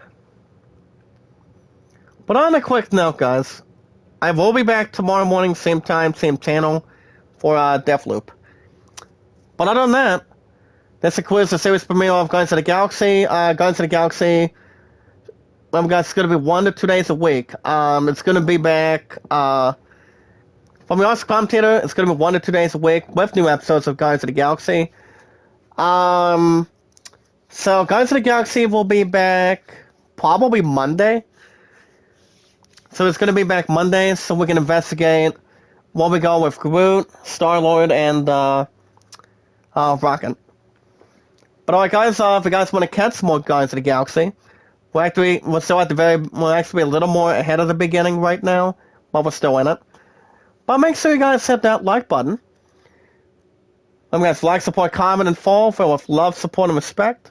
But on a quick note, guys, I will be back tomorrow morning, same time, same channel, for Deathloop. But other than that, this concludes the series premiere of Guardians of the Galaxy. Guardians of the Galaxy, guys, it's going to be 1 to 2 days a week. It's going to be back from the Oscar commentator. It's going to be 1 to 2 days a week with new episodes of Guardians of the Galaxy. So Guardians of the Galaxy will be back probably Monday. So it's going to be back Monday, so we can investigate what we go with Groot, Star-Lord, and Rocket. But alright, guys, if you guys want to catch more Guardians of the Galaxy, we're actually a little more ahead of the beginning right now, but we're still in it. But make sure you guys hit that like button. Guys, like, support, comment, and follow filled with love, support, and respect.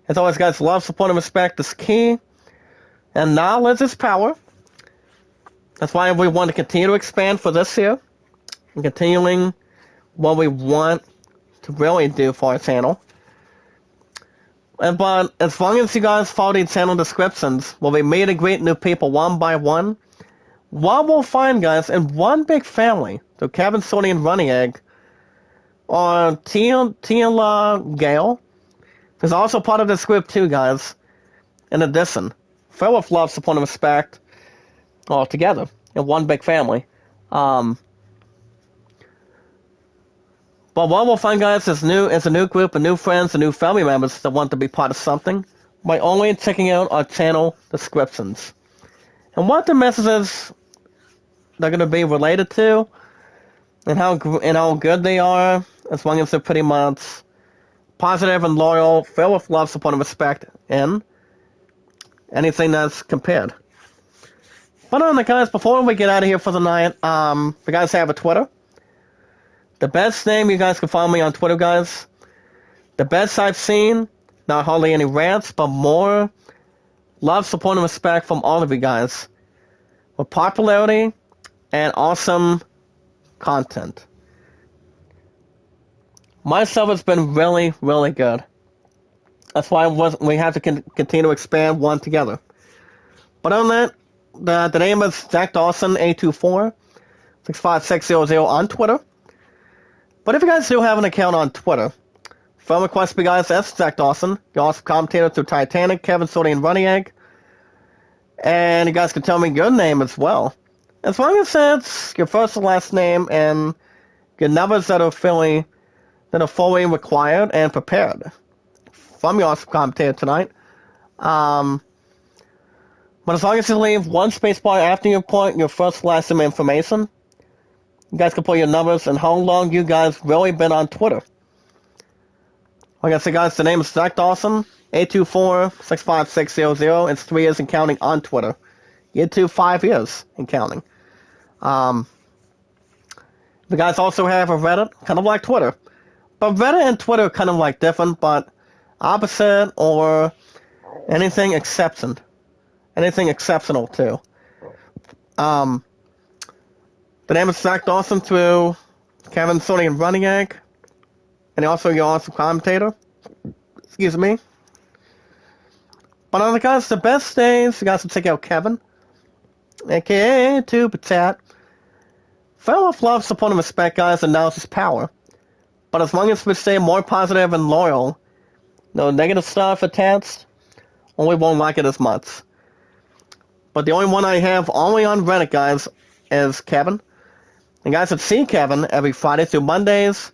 As always, guys, love, support, and respect is key. And knowledge is power. That's why we want to continue to expand for this year. And continuing what we want to really do for our channel. But as long as you guys follow the channel descriptions, we'll be meet and greet new people one by one. What we'll find, guys, in one big family, so Kevin, Sony, and Runny Egg, or Teal Gale, is also part of this group too, guys. In addition, filled with love, support, and respect, all together in one big family. But what we'll find, guys, is a new group of new friends and new family members that want to be part of something by only checking out our channel descriptions. And what the messages they're going to be related to, and how good they are, as long as they're pretty much positive and loyal, filled with love, support, and respect, and anything that's compared. But on the guys, before we get out of here for the night, if you guys have a Twitter, the best name you guys can follow me on Twitter, guys. The best I've seen, not hardly any rants, but more love, support, and respect from all of you guys. With popularity and awesome content. My stuff has been really, really good. That's why we have to continue to expand one together. But on that, the name is Zach Dawson, A24, 65600 on Twitter. But if you guys do have an account on Twitter, friend request me, guys, that's Zach Dawson. You're also commentator through Titanic, Kevin, Sony, and Runny Egg. And you guys can tell me your name as well. As long as it's your first and last name and your numbers that are fully required and prepared from your awesome commentator tonight. But as long as you leave one space bar after your point, your first and last name information, you guys can put your numbers and how long you guys really been on Twitter. Like I said, guys, the name is Zach Dawson, 824-65600. It's 3 years and counting on Twitter. YouTube 5 years and counting. You guys also have a Reddit, kind of like Twitter. But Reddit and Twitter are kind of like different, but opposite or anything exceptional. Anything exceptional too. The name is Zach Dawson through Kevin, Sony, and Running Egg. And also your awesome commentator. Excuse me. But on the guys, the best days, you guys can check out Kevin, aka Tube Chat. Filled with love, support, and respect, guys, and knowledge is power. But as long as we stay more positive and loyal, no negative stuff attached, we won't like it as much. But the only one I have only on Reddit, guys, is Kevin. And guys that see Kevin every Friday through Mondays.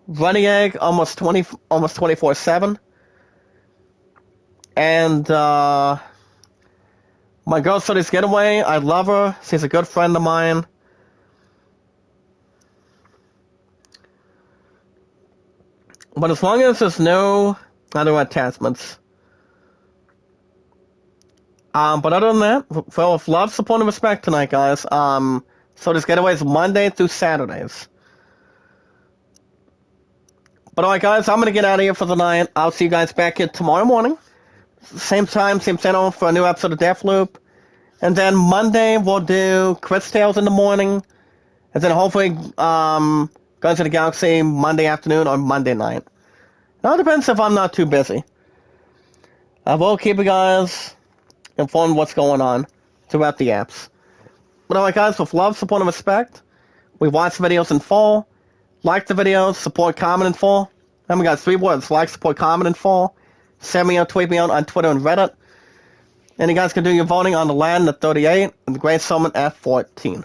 Running Egg almost 24/7. And My girl studies getaway. I love her. She's a good friend of mine. But as long as there's no other attachments. But other than that, full of love, support, and respect tonight, guys. So this getaway is Monday through Saturdays. But alright, guys, I'm gonna get out of here for the night. I'll see you guys back here tomorrow morning. Same time, same channel for a new episode of Deathloop. And then Monday, we'll do Chris Tales in the morning. And then hopefully, Guns of the Galaxy Monday afternoon or Monday night. It all depends if I'm not too busy. I will keep you guys informed what's going on throughout the apps. But alright, guys, with love, support, and respect, we watch videos in full. Like the videos, support, comment in full. Remember, guys, 3 words: like, support, comment in full. Send me or tweet me on Twitter and Reddit. And you guys can do your voting on the Land at 38 and the Great Summon at 14.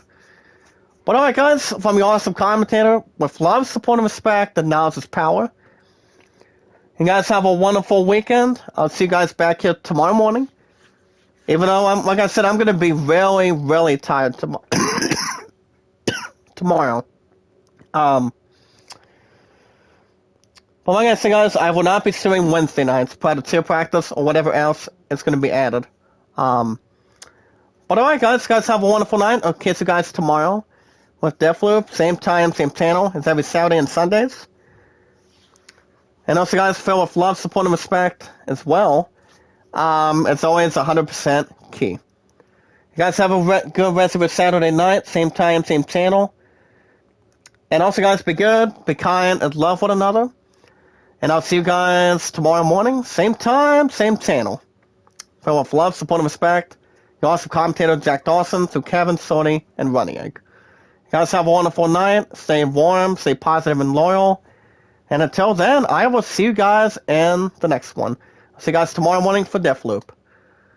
But alright, guys, from your awesome commentator, with love, support, and respect, and knowledge is power. You guys have a wonderful weekend. I'll see you guys back here tomorrow morning. Even though, like I said, I'm going to be really, really tired tomorrow. But like I said, guys, I will not be streaming Wednesday nights prior to tier practice or whatever else is going to be added. But alright, guys have a wonderful night. I'll catch you guys tomorrow with Deathloop. Same time, same channel. It's every Saturday and Sundays. And also, guys, filled with love, support, and respect as well. It's always 100% key. You guys have a good rest of your Saturday night. Same time, same channel. And also, guys, be good, be kind, and love one another. And I'll see you guys tomorrow morning. Same time, same channel. Filled with love, support, and respect. Your awesome commentator, Jack Dawson, through Kevin, Sony, and Running Egg. You guys have a wonderful night. Stay warm, stay positive and loyal. And until then, I will see you guys in the next one. I'll see you guys tomorrow morning for Deathloop.